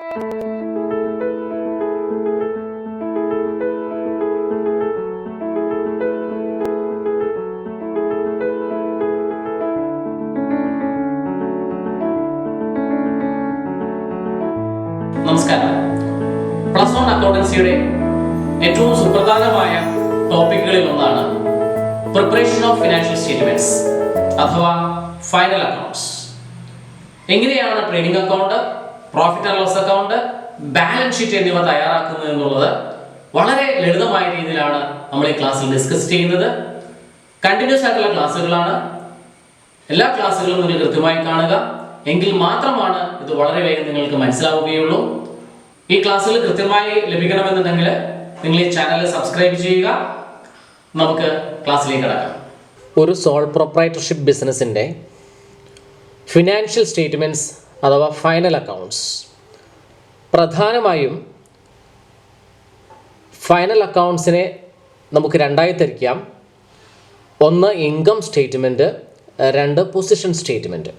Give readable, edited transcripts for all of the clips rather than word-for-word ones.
നമസ്കാരം. Plus one അക്കൗണ്ടൻസിയുടെ ഏറ്റവും സുപ്രധാനമായ ടോപ്പിക്കുകളിൽ ഒന്നാണ് പ്രിപ്പറേഷൻ ഓഫ് ഫിനാൻഷ്യൽ സ്റ്റേറ്റ്മെന്റ്സ് അഥവാ ഫൈനൽ അക്കൗണ്ട്സ്. എങ്ങനെയാണ് trading account, profit and loss account, balance sheet എന്നിവ തയ്യാറാക്കുന്നത് എന്നുള്ളത് വളരെ ലളിതമായ രീതിയിലാണ് നമ്മൾ ഈ ക്ലാസ്സിൽ ഡിസ്കസ് ചെയ്യുന്നത്. കണ്ടിന്യൂസ് ആയിട്ടുള്ള ക്ലാസ്സുകളാണ്. എല്ലാ ക്ലാസ്സുകളും നിങ്ങൾ കൃത്യമായി കാണുക, എങ്കിൽ മാത്രമാണ് ഇത് വളരെ വേഗം നിങ്ങൾക്ക് മനസ്സിലാവുകയുള്ളൂ. ഈ ക്ലാസ്സുകൾ കൃത്യമായി ലഭിക്കണമെന്നുണ്ടെങ്കിൽ നിങ്ങൾ ഈ ചാനൽ സബ്സ്ക്രൈബ് ചെയ്യുക. നമുക്ക് ക്ലാസ്സിലേക്ക് കടക്കാം. ഒരു സോൾ പ്രൊപ്രൈറ്റർഷിപ്പ് ബിസിനസിൻ്റെ ഫിനാൻഷ്യൽ സ്റ്റേറ്റ്മെൻറ്റ്സ് അഥവാ ഫൈനൽ അക്കൗണ്ട്സ്, പ്രധാനമായും ഫൈനൽ അക്കൗണ്ട്സിനെ നമുക്ക് രണ്ടായി തിരിക്കാം. ഒന്ന് ഇൻകം സ്റ്റേറ്റ്മെൻറ്റ്, രണ്ട് പൊസിഷൻ സ്റ്റേറ്റ്മെൻറ്റ്.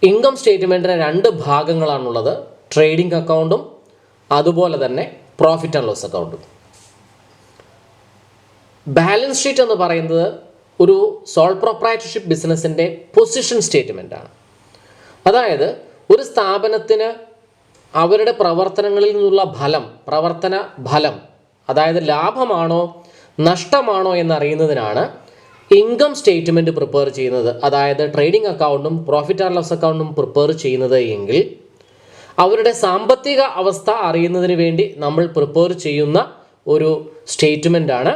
ഇൻകം സ്റ്റേറ്റ്മെൻറ്റിന് രണ്ട് ഭാഗങ്ങളാണുള്ളത്, ട്രേഡിംഗ് അക്കൗണ്ടും അതുപോലെ തന്നെ പ്രോഫിറ്റ് ആൻഡ് ലോസ് അക്കൗണ്ടും. ബാലൻസ് ഷീറ്റ് എന്ന് പറയുന്നത് ഒരു സോൾ പ്രൊപ്രൈറ്റർഷിപ്പ് ബിസിനസ്സിൻ്റെ പൊസിഷൻ സ്റ്റേറ്റ്മെൻ്റ് ആണ്. അതായത് ഒരു സ്ഥാപനത്തിന് അവരുടെ പ്രവർത്തനങ്ങളിൽ നിന്നുള്ള പ്രവർത്തന ഫലം, അതായത് ലാഭമാണോ നഷ്ടമാണോ എന്നറിയുന്നതിനാണ് ഇൻകം സ്റ്റേറ്റ്മെൻറ്റ് പ്രിപ്പയർ ചെയ്യുന്നത്. അതായത് ട്രേഡിംഗ് അക്കൗണ്ടും പ്രോഫിറ്റ് ആൻഡ് ലോസ് അക്കൗണ്ടും പ്രിപ്പയർ ചെയ്യുന്നത് എങ്കിൽ അവരുടെ സാമ്പത്തിക അവസ്ഥ അറിയുന്നതിന് വേണ്ടി നമ്മൾ പ്രിപ്പയർ ചെയ്യുന്ന ഒരു സ്റ്റേറ്റ്മെൻ്റാണ്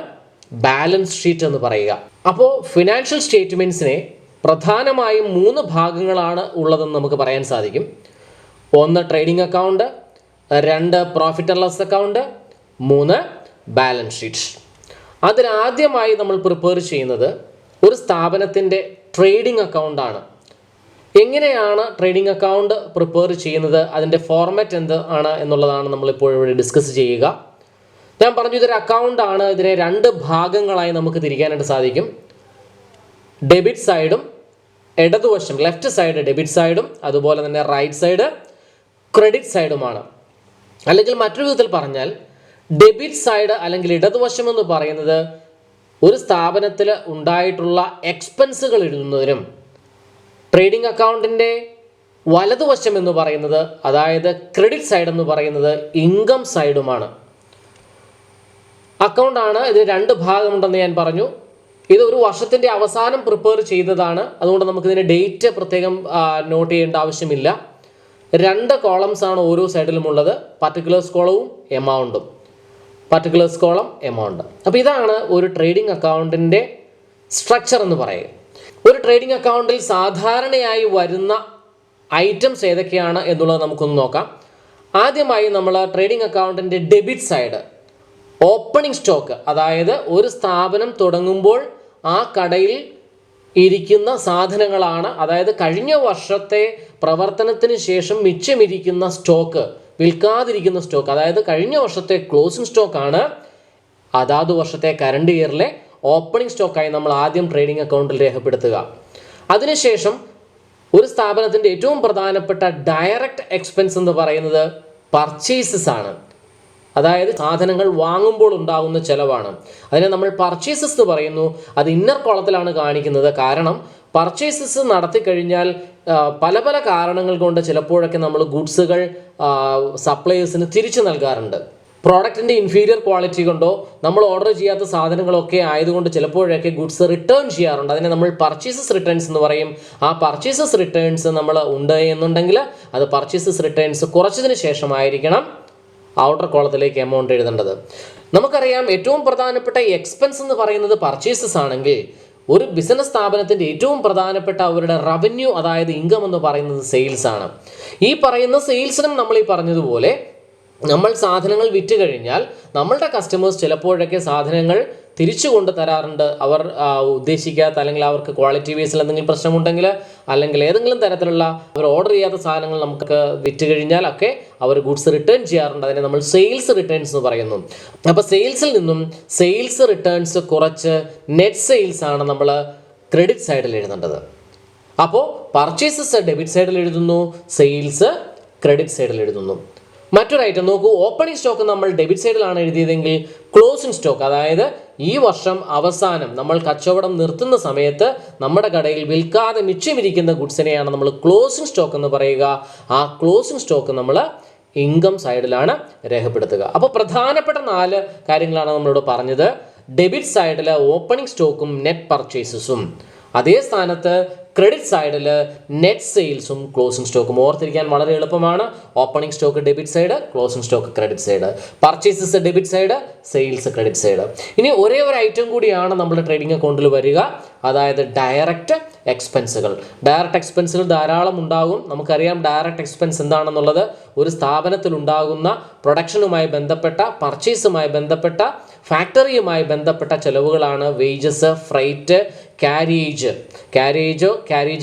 ബാലൻസ് ഷീറ്റ് എന്ന് പറയുക. അപ്പോൾ ഫിനാൻഷ്യൽ സ്റ്റേറ്റ്മെൻറ്റ്സിനെ പ്രധാനമായും 3 ഭാഗങ്ങളാണ് ഉള്ളതെന്ന് നമുക്ക് പറയാൻ സാധിക്കും. ഒന്ന് trading account, 2 profit and loss account, 3 balance sheet. അതിനാദ്യമായി നമ്മൾ പ്രിപ്പയർ ചെയ്യുന്നത് ഒരു സ്ഥാപനത്തിൻ്റെ ട്രേഡിംഗ് അക്കൗണ്ടാണ്. എങ്ങനെയാണ് ട്രേഡിംഗ് അക്കൗണ്ട് പ്രിപ്പയർ ചെയ്യുന്നത്, അതിൻ്റെ ഫോർമാറ്റ് എന്ത് ആണ് എന്നുള്ളതാണ് നമ്മളിപ്പോൾ ഇവിടെ ഡിസ്കസ് ചെയ്യുക. ഞാൻ പറഞ്ഞു ഇതൊരു അക്കൗണ്ടാണ്. ഇതിനെ 2 ഭാഗങ്ങളായി നമുക്ക് തിരിക്കാനായിട്ട് സാധിക്കും. ഡെബിറ്റ് സൈഡും ഇടതുവശം ലെഫ്റ്റ് സൈഡ് ഡെബിറ്റ് സൈഡും അതുപോലെ തന്നെ റൈറ്റ് സൈഡ് ക്രെഡിറ്റ് സൈഡുമാണ്. അല്ലെങ്കിൽ മറ്റൊരു വിധത്തിൽ പറഞ്ഞാൽ ഡെബിറ്റ് സൈഡ് അല്ലെങ്കിൽ ഇടതുവശം എന്ന് പറയുന്നത് ഒരു സ്ഥാപനത്തിൽ ഉണ്ടായിട്ടുള്ള എക്സ്പെൻസുകൾ എഴുതുന്നതിനും, ട്രേഡിംഗ് അക്കൗണ്ടിൻ്റെ വലതുവശം എന്ന് പറയുന്നത്, അതായത് ക്രെഡിറ്റ് സൈഡ് എന്ന് പറയുന്നത് ഇൻകം സൈഡുമാണ്. അക്കൗണ്ടാണ്. ഇതിന് 2 ഭാഗമുണ്ടെന്ന് ഞാൻ പറഞ്ഞു. ഇത് ഒരു വർഷത്തിൻ്റെ അവസാനം പ്രിപ്പയർ ചെയ്തതാണ്. അതുകൊണ്ട് നമുക്കിതിന് ഡേറ്റ് പ്രത്യേകം നോട്ട് ചെയ്യേണ്ട ആവശ്യമില്ല. 2 കോളംസ് ആണ് ഓരോ സൈഡിലുമുള്ളത്, പർട്ടിക്കുലേഴ്സ് കോളവും എമൗണ്ടും. Particulars column amount. അപ്പോൾ ഇതാണ് ഒരു ട്രേഡിംഗ് അക്കൗണ്ടിൻ്റെ സ്ട്രക്ചർ എന്ന് പറയുക. ഒരു ട്രേഡിംഗ് അക്കൗണ്ടിൽ സാധാരണയായി വരുന്ന ഐറ്റംസ് ഏതൊക്കെയാണ് എന്നുള്ളത് നമുക്കൊന്ന് നോക്കാം. ആദ്യമായി നമ്മൾ ട്രേഡിംഗ് അക്കൗണ്ടിൻ്റെ ഡെബിറ്റ് സൈഡ്, ഓപ്പണിംഗ് സ്റ്റോക്ക്, അതായത് ഒരു സ്ഥാപനം തുടങ്ങുമ്പോൾ ആ കടയിൽ ഇരിക്കുന്ന സാധനങ്ങളാണ്, അതായത് കഴിഞ്ഞ വർഷത്തെ പ്രവർത്തനത്തിന് ശേഷം മിച്ചമിരിക്കുന്ന സ്റ്റോക്ക്, വിൽക്കാതിരിക്കുന്ന സ്റ്റോക്ക്, അതായത് കഴിഞ്ഞ വർഷത്തെ ക്ലോസിംഗ് സ്റ്റോക്കാണ് അതാത് വർഷത്തെ കറണ്ട് ഇയറിലെ ഓപ്പണിംഗ് സ്റ്റോക്കായി നമ്മൾ ആദ്യം ട്രേഡിംഗ് അക്കൗണ്ടിൽ രേഖപ്പെടുത്തുക. അതിനുശേഷം ഒരു സ്ഥാപനത്തിൻ്റെ ഏറ്റവും പ്രധാനപ്പെട്ട ഡയറക്റ്റ് എക്സ്പെൻസ് എന്ന് പറയുന്നത് പർച്ചേസസ് ആണ്. അതായത് സാധനങ്ങൾ വാങ്ങുമ്പോൾ ഉണ്ടാകുന്ന ചിലവാണ്. അതിനെ നമ്മൾ പർച്ചേസസ് എന്ന് പറയുന്നു. അത് ഇന്നർ കോളത്തിലാണ് കാണിക്കുന്നത്. കാരണം പർച്ചേസസ് നടത്തി കഴിഞ്ഞാൽ പല പല കാരണങ്ങൾ കൊണ്ട് ചിലപ്പോഴൊക്കെ നമ്മൾ ഗുഡ്സുകൾ സപ്ലയേഴ്സിന് തിരിച്ചു നൽകാറുണ്ട്. പ്രോഡക്റ്റിൻ്റെ ഇൻഫീരിയർ ക്വാളിറ്റി കൊണ്ടോ നമ്മൾ ഓർഡർ ചെയ്യാത്ത സാധനങ്ങളൊക്കെ ആയതുകൊണ്ട് ചിലപ്പോഴൊക്കെ ഗുഡ്സ് റിട്ടേൺ ചെയ്യാറുണ്ട്. അതിനെ നമ്മൾ പർച്ചേസസ് റിട്ടേൺസ് എന്ന് പറയും. ആ പർച്ചേസസ് റിട്ടേൺസ് നമ്മൾ ഉണ്ട് എന്നുണ്ടെങ്കിൽ അത് പർച്ചേസസ് റിട്ടേൺസ് കുറച്ചതിന് ശേഷമായിരിക്കണം ഔട്ടർ കോളത്തിലേക്ക് എമൗണ്ട് എഴുതേണ്ടത്. നമുക്കറിയാം ഏറ്റവും പ്രധാനപ്പെട്ട എക്സ്പെൻസ് എന്ന് പറയുന്നത് പർച്ചേസസ് ആണെങ്കിൽ ഒരു ബിസിനസ് സ്ഥാപനത്തിൻ്റെ ഏറ്റവും പ്രധാനപ്പെട്ട അവരുടെ റവന്യൂ, അതായത് ഇൻകം എന്ന് പറയുന്നത് സെയിൽസ് ആണ്. ഈ പറയുന്ന സെയിൽസിനും നമ്മൾ ഈ പറഞ്ഞതുപോലെ നമ്മൾ സാധനങ്ങൾ വിറ്റ് കഴിഞ്ഞാൽ നമ്മളുടെ കസ്റ്റമേഴ്സ് ചിലപ്പോഴൊക്കെ സാധനങ്ങൾ തിരിച്ചു കൊണ്ട് തരാറുണ്ട്. അവർ ഉദ്ദേശിക്കാത്ത അല്ലെങ്കിൽ അവർക്ക് ക്വാളിറ്റി ബേസിൽ എന്തെങ്കിലും പ്രശ്നമുണ്ടെങ്കിൽ അല്ലെങ്കിൽ ഏതെങ്കിലും തരത്തിലുള്ള അവർ ഓർഡർ ചെയ്യാത്ത സാധനങ്ങൾ നമുക്ക് വിറ്റ് കഴിഞ്ഞാൽ ഒക്കെ അവർ ഗുഡ്സ് റിട്ടേൺ ചെയ്യാറുണ്ട്. അതിനെ നമ്മൾ സെയിൽസ് റിട്ടേൺസ് എന്ന് പറയുന്നു. അപ്പോൾ സെയിൽസിൽ നിന്നും സെയിൽസ് റിട്ടേൺസ് കുറച്ച് നെറ്റ് സെയിൽസ് ആണ് നമ്മൾ ക്രെഡിറ്റ് സൈഡിൽ എഴുതേണ്ടത്. അപ്പോൾ പർച്ചേസസ് ഡെബിറ്റ് സൈഡിൽ എഴുതുന്നു, സെയിൽസ് ക്രെഡിറ്റ് സൈഡിൽ എഴുതുന്നു. മറ്റൊരു ഐറ്റം നോക്കൂ, ഓപ്പണിംഗ് സ്റ്റോക്ക് നമ്മൾ ഡെബിറ്റ് സൈഡിലാണ് എഴുതിയതെങ്കിൽ ക്ലോസിംഗ് സ്റ്റോക്ക്, അതായത് ഈ വർഷം അവസാനം നമ്മൾ കച്ചവടം നിർത്തുന്ന സമയത്ത് നമ്മുടെ കടയിൽ വിൽക്കാതെ മിച്ചമിരിക്കുന്ന ഗുഡ്സിനെയാണ് നമ്മൾ ക്ലോസിംഗ് സ്റ്റോക്ക് എന്ന് പറയുക. ആ ക്ലോസിംഗ് സ്റ്റോക്ക് നമ്മൾ ഇൻകം സൈഡിലാണ് രേഖപ്പെടുത്തുക. അപ്പോൾ പ്രധാനപ്പെട്ട 4 കാര്യങ്ങളാണ് നമ്മളിവിടെ പറഞ്ഞത്. ഡെബിറ്റ് സൈഡിൽ ഓപ്പണിംഗ് സ്റ്റോക്കും നെറ്റ് പർച്ചേസസും, അതേ സ്ഥാനത്ത് ക്രെഡിറ്റ് സൈഡിൽ നെറ്റ് സെയിൽസും ക്ലോസിംഗ് സ്റ്റോക്കും. ഓർത്തിരിക്കാൻ വളരെ എളുപ്പമാണ്. Opening stock debit side, closing stock credit side, purchases debit side, sales credit side. ഇനി ഒരേ ഒരു ഐറ്റം കൂടിയാണ് നമ്മുടെ ട്രേഡിംഗ് അക്കൗണ്ടിൽ വരിക, അതായത് ഡയറക്റ്റ് എക്സ്പെൻസുകൾ. ഡയറക്റ്റ് എക്സ്പെൻസുകൾ ധാരാളം ഉണ്ടാകും. നമുക്കറിയാം ഡയറക്റ്റ് എക്സ്പെൻസ് എന്താണെന്നുള്ളത്. ഒരു സ്ഥാപനത്തിൽ ഉണ്ടാകുന്ന പ്രൊഡക്ഷനുമായി ബന്ധപ്പെട്ട, പർച്ചേസുമായി ബന്ധപ്പെട്ട, ഫാക്ടറിയുമായി ബന്ധപ്പെട്ട ചെലവുകളാണ് വേജസ്, ഫ്രൈറ്റ്, ക്യാരേജ്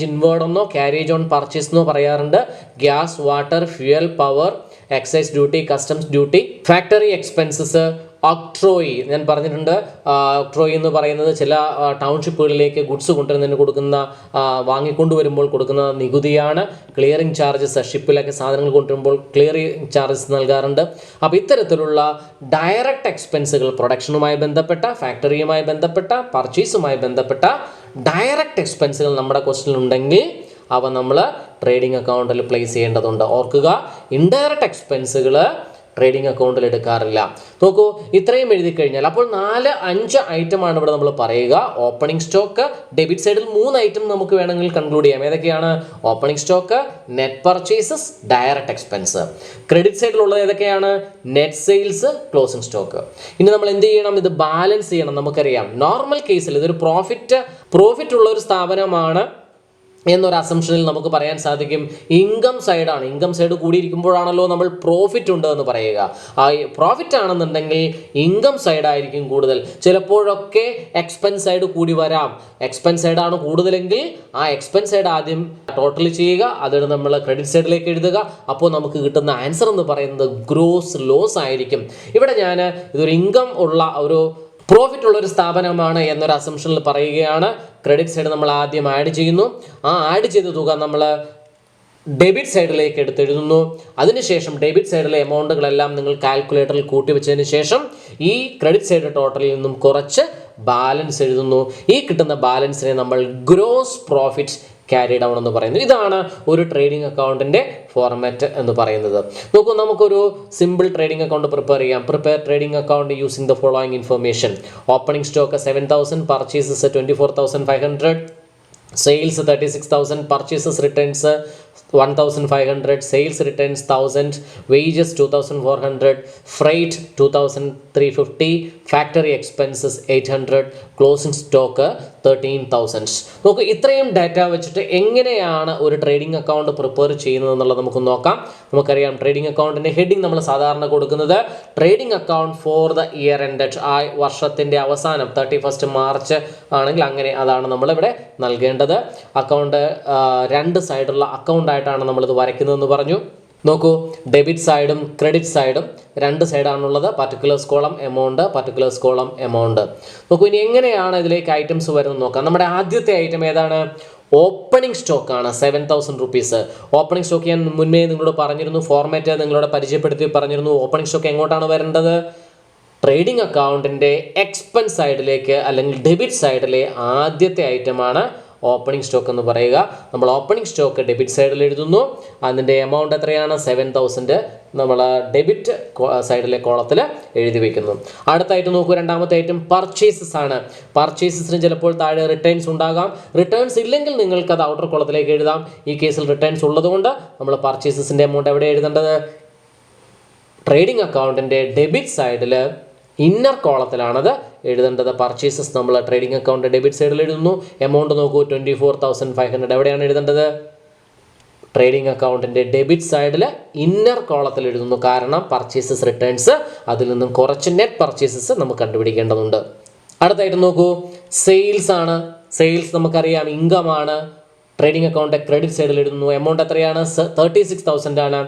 ഇൻവേർഡ് എന്നോ ക്യാരേജ് ഓൺ പർച്ചേസ് എന്നോ പറയാറുണ്ട്. Gas, water, fuel, power, excise duty, customs duty, factory expenses, octroi ഞാൻ പറഞ്ഞിട്ടുണ്ട്. ഒക്ട്രോയി എന്ന് പറയുന്നത് ചില ടൗൺഷിപ്പുകളിലേക്ക് ഗുഡ്സ് കൊണ്ടുവരുന്നതിന് കൊടുക്കുന്ന, വാങ്ങിക്കൊണ്ടുവരുമ്പോൾ കൊടുക്കുന്ന നികുതിയാണ്. ക്ലിയറിംഗ് ചാർജസ്, ഷിപ്പിലൊക്കെ സാധനങ്ങൾ കൊണ്ടുവരുമ്പോൾ ക്ലിയറിംഗ് ചാർജസ് നൽകാറുണ്ട്. അപ്പോൾ ഇത്തരത്തിലുള്ള ഡയറക്റ്റ് എക്സ്പെൻസുകൾ, പ്രൊഡക്ഷനുമായി ബന്ധപ്പെട്ട, ഫാക്ടറിയുമായി ബന്ധപ്പെട്ട, പർച്ചേസുമായി ബന്ധപ്പെട്ട ഡയറക്റ്റ് എക്സ്പെൻസുകൾ നമ്മുടെ ക്വസ്റ്റ്യൻ ഉണ്ടെങ്കിൽ അവ നമ്മൾ ട്രേഡിംഗ് അക്കൗണ്ടിൽ പ്ലേസ് ചെയ്യേണ്ടതുണ്ട്. ഓർക്കുക, ഇൻഡയറക്റ്റ് എക്സ്പെൻസുകൾ ട്രേഡിംഗ് അക്കൗണ്ടിൽ എടുക്കാറില്ല. നോക്കൂ, ഇത്രയും എഴുതി കഴിഞ്ഞാൽ അപ്പോൾ 4-5 ഐറ്റമാണ് ഇവിടെ നമ്മൾ പറയുക. ഓപ്പണിംഗ് സ്റ്റോക്ക്, ഡെബിറ്റ് സൈഡിൽ 3 ഐറ്റം നമുക്ക് വേണമെങ്കിൽ കൺക്ലൂഡ് ചെയ്യാം. ഏതൊക്കെയാണ്? Opening stock, net purchases, direct expense. Credit സൈഡിലുള്ളത് ഏതൊക്കെയാണ്? Net sales, closing stock. ഇനി നമ്മൾ എന്ത് ചെയ്യണം? ഇത് ബാലൻസ് ചെയ്യണം. നമുക്കറിയാം നോർമൽ കേസിൽ ഇതൊരു പ്രോഫിറ്റ് ഉള്ള ഒരു സ്ഥാപനമാണ് എന്നൊരു അസംഷനിൽ നമുക്ക് പറയാൻ സാധിക്കും ഇൻകം സൈഡാണ്. ഇൻകം സൈഡ് കൂടിയിരിക്കുമ്പോഴാണല്ലോ നമ്മൾ പ്രോഫിറ്റ് ഉണ്ട് എന്ന് പറയുക. ആ പ്രോഫിറ്റ് ആണെന്നുണ്ടെങ്കിൽ ഇൻകം സൈഡായിരിക്കും കൂടുതൽ. ചിലപ്പോഴൊക്കെ എക്സ്പെൻസ് സൈഡ് കൂടി വരാം. എക്സ്പെൻസ് സൈഡാണ് കൂടുതലെങ്കിൽ ആ എക്സ്പെൻസ് സൈഡ് ആദ്യം ടോട്ടൽ ചെയ്യുക, അതിന് നമ്മൾ ക്രെഡിറ്റ് സൈഡിലേക്ക് എഴുതുക. അപ്പോൾ നമുക്ക് കിട്ടുന്ന ആൻസർ എന്ന് പറയുന്നത് ഗ്രോസ് ലോസ് ആയിരിക്കും. ഇവിടെ ഞാൻ ഇതൊരു ഇൻകം ഉള്ള ഒരു പ്രോഫിറ്റ് ഉള്ള ഒരു സ്ഥാപനമാണ് എന്നൊരു അസംഷനിൽ പറയുകയാണ്. ക്രെഡിറ്റ് സൈഡ് നമ്മൾ ആദ്യം ആഡ് ചെയ്യുന്നു. ആ ആഡ് ചെയ്ത തുക നമ്മൾ ഡെബിറ്റ് സൈഡിലേക്ക് എടുത്തെഴുതുന്നു. അതിനുശേഷം ഡെബിറ്റ് സൈഡിലെ എമൗണ്ടുകളെല്ലാം നിങ്ങൾ കാൽക്കുലേറ്ററിൽ കൂട്ടിവെച്ചതിന് ശേഷം ഈ ക്രെഡിറ്റ് സൈഡ് ടോട്ടലിൽ നിന്നും കുറച്ച് ബാലൻസ് എഴുതുന്നു. ഈ കിട്ടുന്ന ബാലൻസിനെ നമ്മൾ ഗ്രോസ് പ്രോഫിറ്റ് ക്യാരി ഡൗൺ എന്ന് പറയുന്നു. ഇതാണ് ഒരു ട്രേഡിംഗ് അക്കൗണ്ടിന്റെ ഫോർമാറ്റ് എന്ന് പറയുന്നത്. നോക്കൂ, നമുക്കൊരു സിമ്പിൾ ട്രേഡിംഗ് അക്കൗണ്ട് പ്രിപ്പയർ ചെയ്യാം. Prepare trading account using the following information. Opening stock 7,000, purchases 24,500, sales 36,000, purchases returns 1,500, sales returns 1,000, wages 2,400, freight 2,350, factory expenses 800, closing stock 13,000. നോക്കൂ, ഇത്രയും ഡാറ്റ വെച്ചിട്ട് എങ്ങനെയാണ് ഒരു ട്രേഡിംഗ് അക്കൗണ്ട് പ്രിപ്പയർ ചെയ്യുന്നത് എന്നുള്ളത് നമുക്ക് നോക്കാം. നമുക്കറിയാം ട്രേഡിംഗ് അക്കൗണ്ടിന്റെ ഹെഡിങ് നമ്മൾ സാധാരണ കൊടുക്കുന്നത് trading account for the year ended. ആ വർഷത്തിന്റെ അവസാനം 31 മാർച്ച് ആണെങ്കിൽ അങ്ങനെ അതാണ് നമ്മളിവിടെ നൽകേണ്ടത്. അക്കൗണ്ട് 2 സൈഡുള്ള അക്കൗണ്ട് ആയിട്ടാണ് നമ്മളിത് വരയ്ക്കുന്നതെന്ന് പറഞ്ഞു. നോക്കൂ, ഡെബിറ്റ് സൈഡും ക്രെഡിറ്റ് സൈഡും 2 സൈഡാണുള്ളത്. Particulars column amount, particulars column amount. നോക്കൂ, ഇനി എങ്ങനെയാണ് ഇതിലേക്ക് ഐറ്റംസ് വരുന്നത് നോക്കാം. നമ്മുടെ ആദ്യത്തെ ഐറ്റം ഏതാണ്? ഓപ്പണിംഗ് സ്റ്റോക്കാണ് 7,000 റുപ്പീസ്. ഓപ്പണിംഗ് സ്റ്റോക്ക് ഞാൻ മുന്നേ നിങ്ങളോട് പറഞ്ഞിരുന്നു, ഫോർമാറ്റ് നിങ്ങളോട് പരിചയപ്പെടുത്തി പറഞ്ഞിരുന്നു. ഓപ്പണിംഗ് സ്റ്റോക്ക് എങ്ങോട്ടാണ് വരേണ്ടത്? ട്രേഡിംഗ് അക്കൗണ്ടിൻ്റെ എക്സ്പെൻസ് സൈഡിലേക്ക് അല്ലെങ്കിൽ ഡെബിറ്റ് സൈഡിലെ ആദ്യത്തെ ഐറ്റമാണ് ഓപ്പണിംഗ് സ്റ്റോക്ക് എന്ന് പറയുക. നമ്മൾ ഓപ്പണിംഗ് സ്റ്റോക്ക് ഡെബിറ്റ് സൈഡിൽ എഴുതുന്നു. അതിൻ്റെ എമൗണ്ട് എത്രയാണ്? 7,000 നമ്മൾ ഡെബിറ്റ് സൈഡിലെ കോളത്തിൽ എഴുതി വെക്കുന്നു. അടുത്തായിട്ട് നോക്കൂ, രണ്ടാമത്തെ ഐറ്റം പർച്ചേസസ് ആണ്. പർച്ചേസസിന് ചിലപ്പോൾ താഴെ റിട്ടേൺസ് ഉണ്ടാകാം. റിട്ടേൺസ് ഇല്ലെങ്കിൽ നിങ്ങൾക്ക് അത് ഔട്ടർ കോളത്തിലേക്ക് എഴുതാം. ഈ കേസിൽ റിട്ടേൺസ് ഉള്ളതുകൊണ്ട് നമ്മൾ പർച്ചേസസിൻ്റെ എമൗണ്ട് എവിടെ എഴുതേണ്ടത്? ട്രേഡിംഗ് അക്കൗണ്ടിൻ്റെ ഡെബിറ്റ് സൈഡിൽ ഇന്നർ കോളത്തിലാണത് എഴുതേണ്ടത്. പർച്ചേസസ് നമ്മൾ ട്രേഡിംഗ് അക്കൗണ്ട് ഡെബിറ്റ് സൈഡിൽ എഴുതുന്നു. എമൗണ്ട് നോക്കൂ, 24,500. എവിടെയാണ് എഴുതേണ്ടത്? ട്രേഡിംഗ് അക്കൗണ്ടിൻ്റെ ഡെബിറ്റ് സൈഡിൽ ഇന്നർ കോളത്തിൽ എഴുതുന്നു. കാരണം പർച്ചേസസ് റിട്ടേൺസ്, അതിൽ നിന്നും കുറച്ച് നെറ്റ് പർച്ചേസസ് നമുക്ക് കണ്ടുപിടിക്കേണ്ടതുണ്ട്. അടുത്തായിട്ട് നോക്കൂ, സെയിൽസ് ആണ്. സെയിൽസ് നമുക്കറിയാം ഇൻകം ആണ്. ട്രേഡിംഗ് അക്കൗണ്ട് ക്രെഡിറ്റ് സൈഡിൽ എഴുതുന്നു. എമൗണ്ട് എത്രയാണ്? 36,000 ആണ്.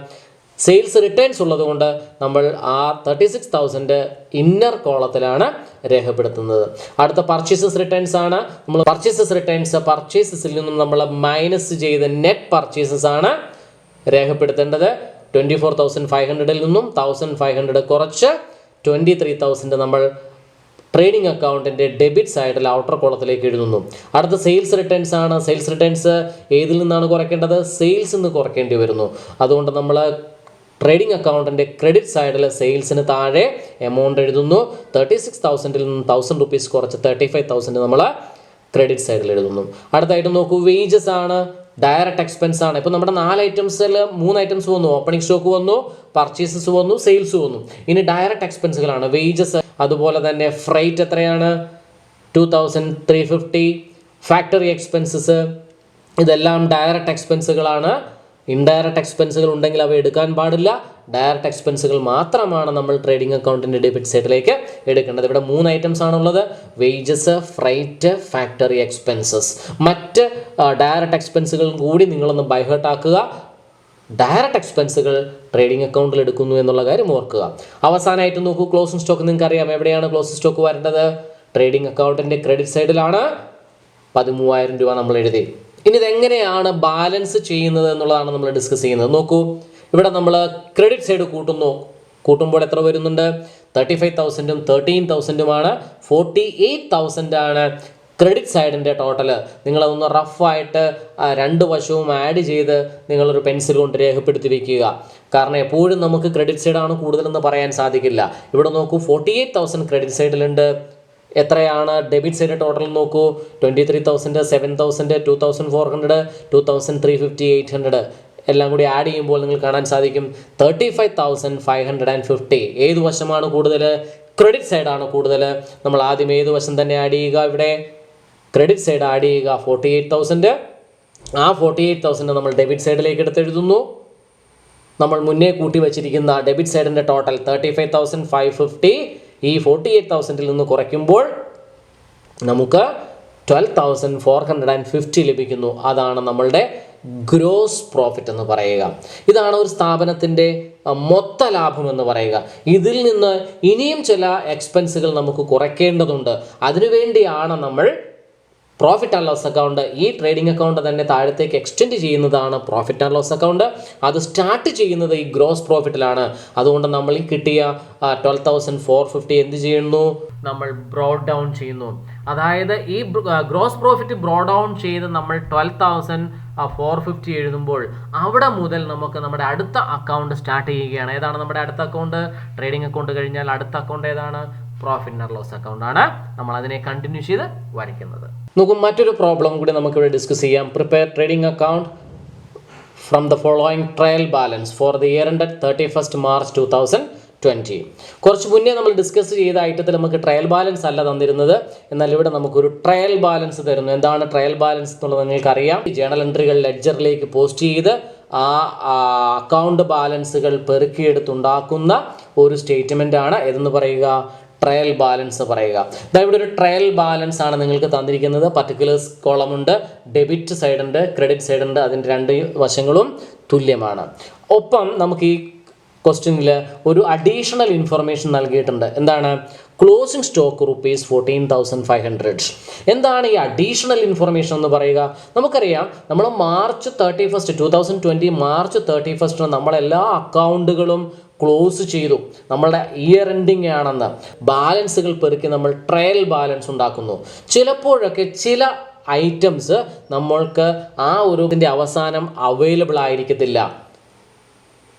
സെയിൽസ് റിട്ടേൺസ് ഉള്ളതുകൊണ്ട് നമ്മൾ ആ 36,000 ഇന്നർ കോളത്തിലാണ് രേഖപ്പെടുത്തുന്നത്. അടുത്ത പർച്ചേസസ് റിട്ടേൺസ് ആണ്. നമ്മൾ പർച്ചേസസിൽ നിന്നും നമ്മൾ മൈനസ് ചെയ്ത് നെറ്റ് പർച്ചേസസ് ആണ് രേഖപ്പെടുത്തേണ്ടത്. 24,500 നിന്നും 1,500 കുറച്ച് 23,000 നമ്മൾ ട്രേഡിംഗ് അക്കൗണ്ടിൻ്റെ ഡെബിറ്റ് സൈഡിൽ ഔട്ടർ കോളത്തിലേക്ക് എഴുതുന്നു. അടുത്ത സെയിൽസ് റിട്ടേൺസ് ആണ്. സെയിൽസ് റിട്ടേൺസ് ഏതിൽ നിന്നാണ് കുറയ്ക്കേണ്ടത്? സെയിൽസിൽ നിന്ന് കുറയ്ക്കേണ്ടി വരുന്നു. അതുകൊണ്ട് നമ്മൾ ട്രേഡിംഗ് അക്കൗണ്ടിൻ്റെ ക്രെഡിറ്റ് സൈഡിൽ സെയിൽസിന് താഴെ എമൗണ്ട് എഴുതുന്നു. 36,000 നിന്നും 1,000 rupees കുറച്ച് 35,000 നമ്മൾ ക്രെഡിറ്റ് സൈഡിൽ എഴുതുന്നു. അടുത്തായിട്ട് നോക്കൂ, വേജസ് ആണ്, ഡയറക്റ്റ് എക്സ്പെൻസ് ആണ്. ഇപ്പോൾ നമ്മുടെ 4 ഐറ്റംസിൽ 3 ഐറ്റംസ് വന്നു. ഓപ്പണിംഗ് സ്റ്റോക്ക് വന്നു, പർച്ചേസസ് വന്നു, സെയിൽസ് വന്നു. ഇനി ഡയറക്റ്റ് എക്സ്പെൻസുകളാണ്. വേജസ്, അതുപോലെ തന്നെ ഫ്രൈറ്റ് എത്രയാണ്? 2,350. ഫാക്ടറി എക്സ്പെൻസസ്, ഇതെല്ലാം ഡയറക്റ്റ് എക്സ്പെൻസുകളാണ്. ഇൻഡയറക്റ്റ് എക്സ്പെൻസുകൾ ഉണ്ടെങ്കിൽ അവ എടുക്കാൻ പാടില്ല. ഡയറക്റ്റ് എക്സ്പെൻസുകൾ മാത്രമാണ് നമ്മൾ ട്രേഡിംഗ് അക്കൗണ്ടിൻ്റെ ഡെബിറ്റ് സൈഡിലേക്ക് എടുക്കേണ്ടത്. ഇവിടെ 3 ഐറ്റംസ് ആണുള്ളത്: വേജസ്, ഫ്രൈറ്റ്, ഫാക്ടറി എക്സ്പെൻസസ്. മറ്റ് ഡയറക്റ്റ് എക്സ്പെൻസുകളും കൂടി നിങ്ങളൊന്ന് ബൈഹേർട്ട് ആക്കുക. ഡയറക്റ്റ് എക്സ്പെൻസുകൾ ട്രേഡിംഗ് അക്കൗണ്ടിൽ എടുക്കുന്നു എന്നുള്ള കാര്യം ഓർക്കുക. അവസാനമായിട്ട് നോക്കൂ, ക്ലോസിംഗ് സ്റ്റോക്ക്. നിങ്ങൾക്ക് അറിയാം എവിടെയാണ് ക്ലോസിംഗ് സ്റ്റോക്ക് വരേണ്ടത്? ട്രേഡിംഗ് അക്കൗണ്ടിൻ്റെ ക്രെഡിറ്റ് സൈഡിലാണ്. 13,000 രൂപ നമ്മൾ എഴുതി. ഇനി ഇതെങ്ങനെയാണ് ബാലൻസ് ചെയ്യുന്നത് എന്നുള്ളതാണ് നമ്മൾ ഡിസ്കസ് ചെയ്യുന്നത്. നോക്കൂ, ഇവിടെ നമ്മൾ ക്രെഡിറ്റ് സൈഡ് കൂട്ടുമ്പോൾ എത്ര വരുന്നുണ്ട്? 35,000ഉം 13,000ഉമാണ്. 48,000 ആണ് ക്രെഡിറ്റ് സൈഡിൻ്റെ ടോട്ടൽ. നിങ്ങളതൊന്ന് റഫായിട്ട് 2 വശവും ആഡ് ചെയ്ത് നിങ്ങളൊരു പെൻസിൽ കൊണ്ട് രേഖപ്പെടുത്തി വയ്ക്കുക. കാരണം എപ്പോഴും നമുക്ക് ക്രെഡിറ്റ് സൈഡാണ് കൂടുതലെന്ന് പറയാൻ സാധിക്കില്ല. ഇവിടെ നോക്കൂ, 48,000 ക്രെഡിറ്റ് സൈഡിലുണ്ട്. എത്രയാണ് ഡെബിറ്റ് സൈഡ് ടോട്ടൽ നോക്കൂ? 23,000, 7,000, 2,400, 2,350, 800 എല്ലാം കൂടി ആഡ് ചെയ്യുമ്പോൾ നിങ്ങൾ കാണാൻ സാധിക്കും 35,550. ഏത് വശമാണ് കൂടുതൽ? ക്രെഡിറ്റ് സൈഡാണ് കൂടുതൽ. നമ്മൾ ആദ്യം ഏത് വശം തന്നെ ആഡ് ചെയ്യുക? ഇവിടെ ക്രെഡിറ്റ് സൈഡ് ആഡ് ചെയ്യുക. 48,000. ആ 48,000 നമ്മൾ ഡെബിറ്റ് സൈഡിലേക്ക് എടുത്തെഴുതുന്നു. നമ്മൾ മുന്നേ കൂട്ടി വച്ചിരിക്കുന്ന ഡെബിറ്റ് സൈഡിൻ്റെ ടോട്ടൽ 35,550 ഈ 48,000 നിന്ന് കുറയ്ക്കുമ്പോൾ നമുക്ക് 12,450 ലഭിക്കുന്നു. അതാണ് നമ്മളുടെ ഗ്രോസ് പ്രോഫിറ്റ് എന്ന് പറയുക. ഇതാണ് ഒരു സ്ഥാപനത്തിൻ്റെ മൊത്ത ലാഭം എന്ന് പറയുക. ഇതിൽ നിന്ന് ഇനിയും ചില എക്സ്പെൻസുകൾ നമുക്ക് കുറയ്ക്കേണ്ടതുണ്ട്. അതിനുവേണ്ടിയാണ് നമ്മൾ പ്രോഫിറ്റ് ആൻഡ് ലോസ് അക്കൗണ്ട്, ഈ ട്രേഡിംഗ് അക്കൗണ്ട് തന്നെ താഴത്തേക്ക് എക്സ്റ്റെൻഡ് ചെയ്യുന്നതാണ് പ്രോഫിറ്റ് ആൻഡ് ലോസ് അക്കൗണ്ട്. അത് സ്റ്റാർട്ട് ചെയ്യുന്നത് ഈ ഗ്രോസ് പ്രോഫിറ്റിലാണ്. അതുകൊണ്ട് നമ്മൾ ഈ കിട്ടിയ 12,450 എന്ത് ചെയ്യുന്നു? നമ്മൾ ബ്രോഡ് ഡൗൺ ചെയ്യുന്നു. അതായത് ഈ ഗ്രോസ് പ്രോഫിറ്റ് ബ്രോഡ് ഡൗൺ ചെയ്ത് നമ്മൾ 12,450 എഴുതുമ്പോൾ അവിടെ മുതൽ നമുക്ക് നമ്മുടെ അടുത്ത അക്കൗണ്ട് സ്റ്റാർട്ട് ചെയ്യുകയാണ്. ഏതാണ് നമ്മുടെ അടുത്ത അക്കൗണ്ട്? ട്രേഡിംഗ് അക്കൗണ്ട് കഴിഞ്ഞാൽ അടുത്ത അക്കൗണ്ട് ഏതാണ്? പ്രോഫിറ്റ് ആൻഡ് ലോസ് അക്കൗണ്ട് ആണ്. നമ്മൾ അതിനെ കണ്ടിന്യൂ ചെയ്ത് വരയ്ക്കുന്നത്. നോക്കും, മറ്റൊരു പ്രോബ്ലം കൂടി നമുക്കിവിടെ ഡിസ്കസ് ചെയ്യാം. Prepare trading account from the following trial balance four the year end 31st March 2020. കുറച്ച് മുന്നേ നമ്മൾ ഡിസ്കസ് ചെയ്ത ഐറ്റത്തിൽ നമുക്ക് ട്രയൽ ബാലൻസ് അല്ല തന്നിരുന്നത്. എന്നാൽ ഇവിടെ നമുക്കൊരു ട്രയൽ ബാലൻസ് തരുന്നു. എന്താണ് ട്രയൽ ബാലൻസ് എന്നുള്ളത് നിങ്ങൾക്കറിയാം. ജേണൽ എൻട്രികൾ ലെഡ്ജറിലേക്ക് പോസ്റ്റ് ചെയ്ത് ആ അക്കൗണ്ട് ബാലൻസുകൾ പെറുക്കിയെടുത്തുണ്ടാക്കുന്ന ഒരു സ്റ്റേറ്റ്മെൻ്റ് ആണ് ഏതെന്ന് പറയുക? ട്രയൽ ബാലൻസ് പറയുക. ഇവിടെ ഒരു ട്രയൽ ബാലൻസ് ആണ് നിങ്ങൾക്ക് തന്നിരിക്കുന്നത്. പർട്ടിക്കുലേഴ്സ് കോളം ഉണ്ട്, ഡെബിറ്റ് സൈഡ് ഉണ്ട്, ക്രെഡിറ്റ് സൈഡ് ഉണ്ട്. അതിൻ്റെ 2 വശങ്ങളും തുല്യമാണ്. ഒപ്പം നമുക്ക് ഈ ക്വസ്റ്റ്യനിൽ ഒരു അഡീഷണൽ ഇൻഫർമേഷൻ നൽകിയിട്ടുണ്ട്. എന്താണ്? Closing stock ₹14,500. എന്താണ് ഈ അഡീഷണൽ ഇൻഫർമേഷൻ എന്ന് പറയുക? നമുക്കറിയാം, നമ്മൾ March 31, 2020 March 31 നമ്മളെല്ലാ അക്കൗണ്ടുകളും ക്ലോസ് ചെയ്തു. നമ്മളുടെ ഇയർ എൻഡിങ് ആണെന്ന് ബാലൻസുകൾ പെറുക്കി നമ്മൾ ട്രയൽ ബാലൻസ് ഉണ്ടാക്കുന്നു. ചിലപ്പോഴൊക്കെ ചില ഐറ്റംസ് നമ്മൾക്ക് ആ ഒരു അവസാനം അവൈലബിൾ ആയിരിക്കത്തില്ല.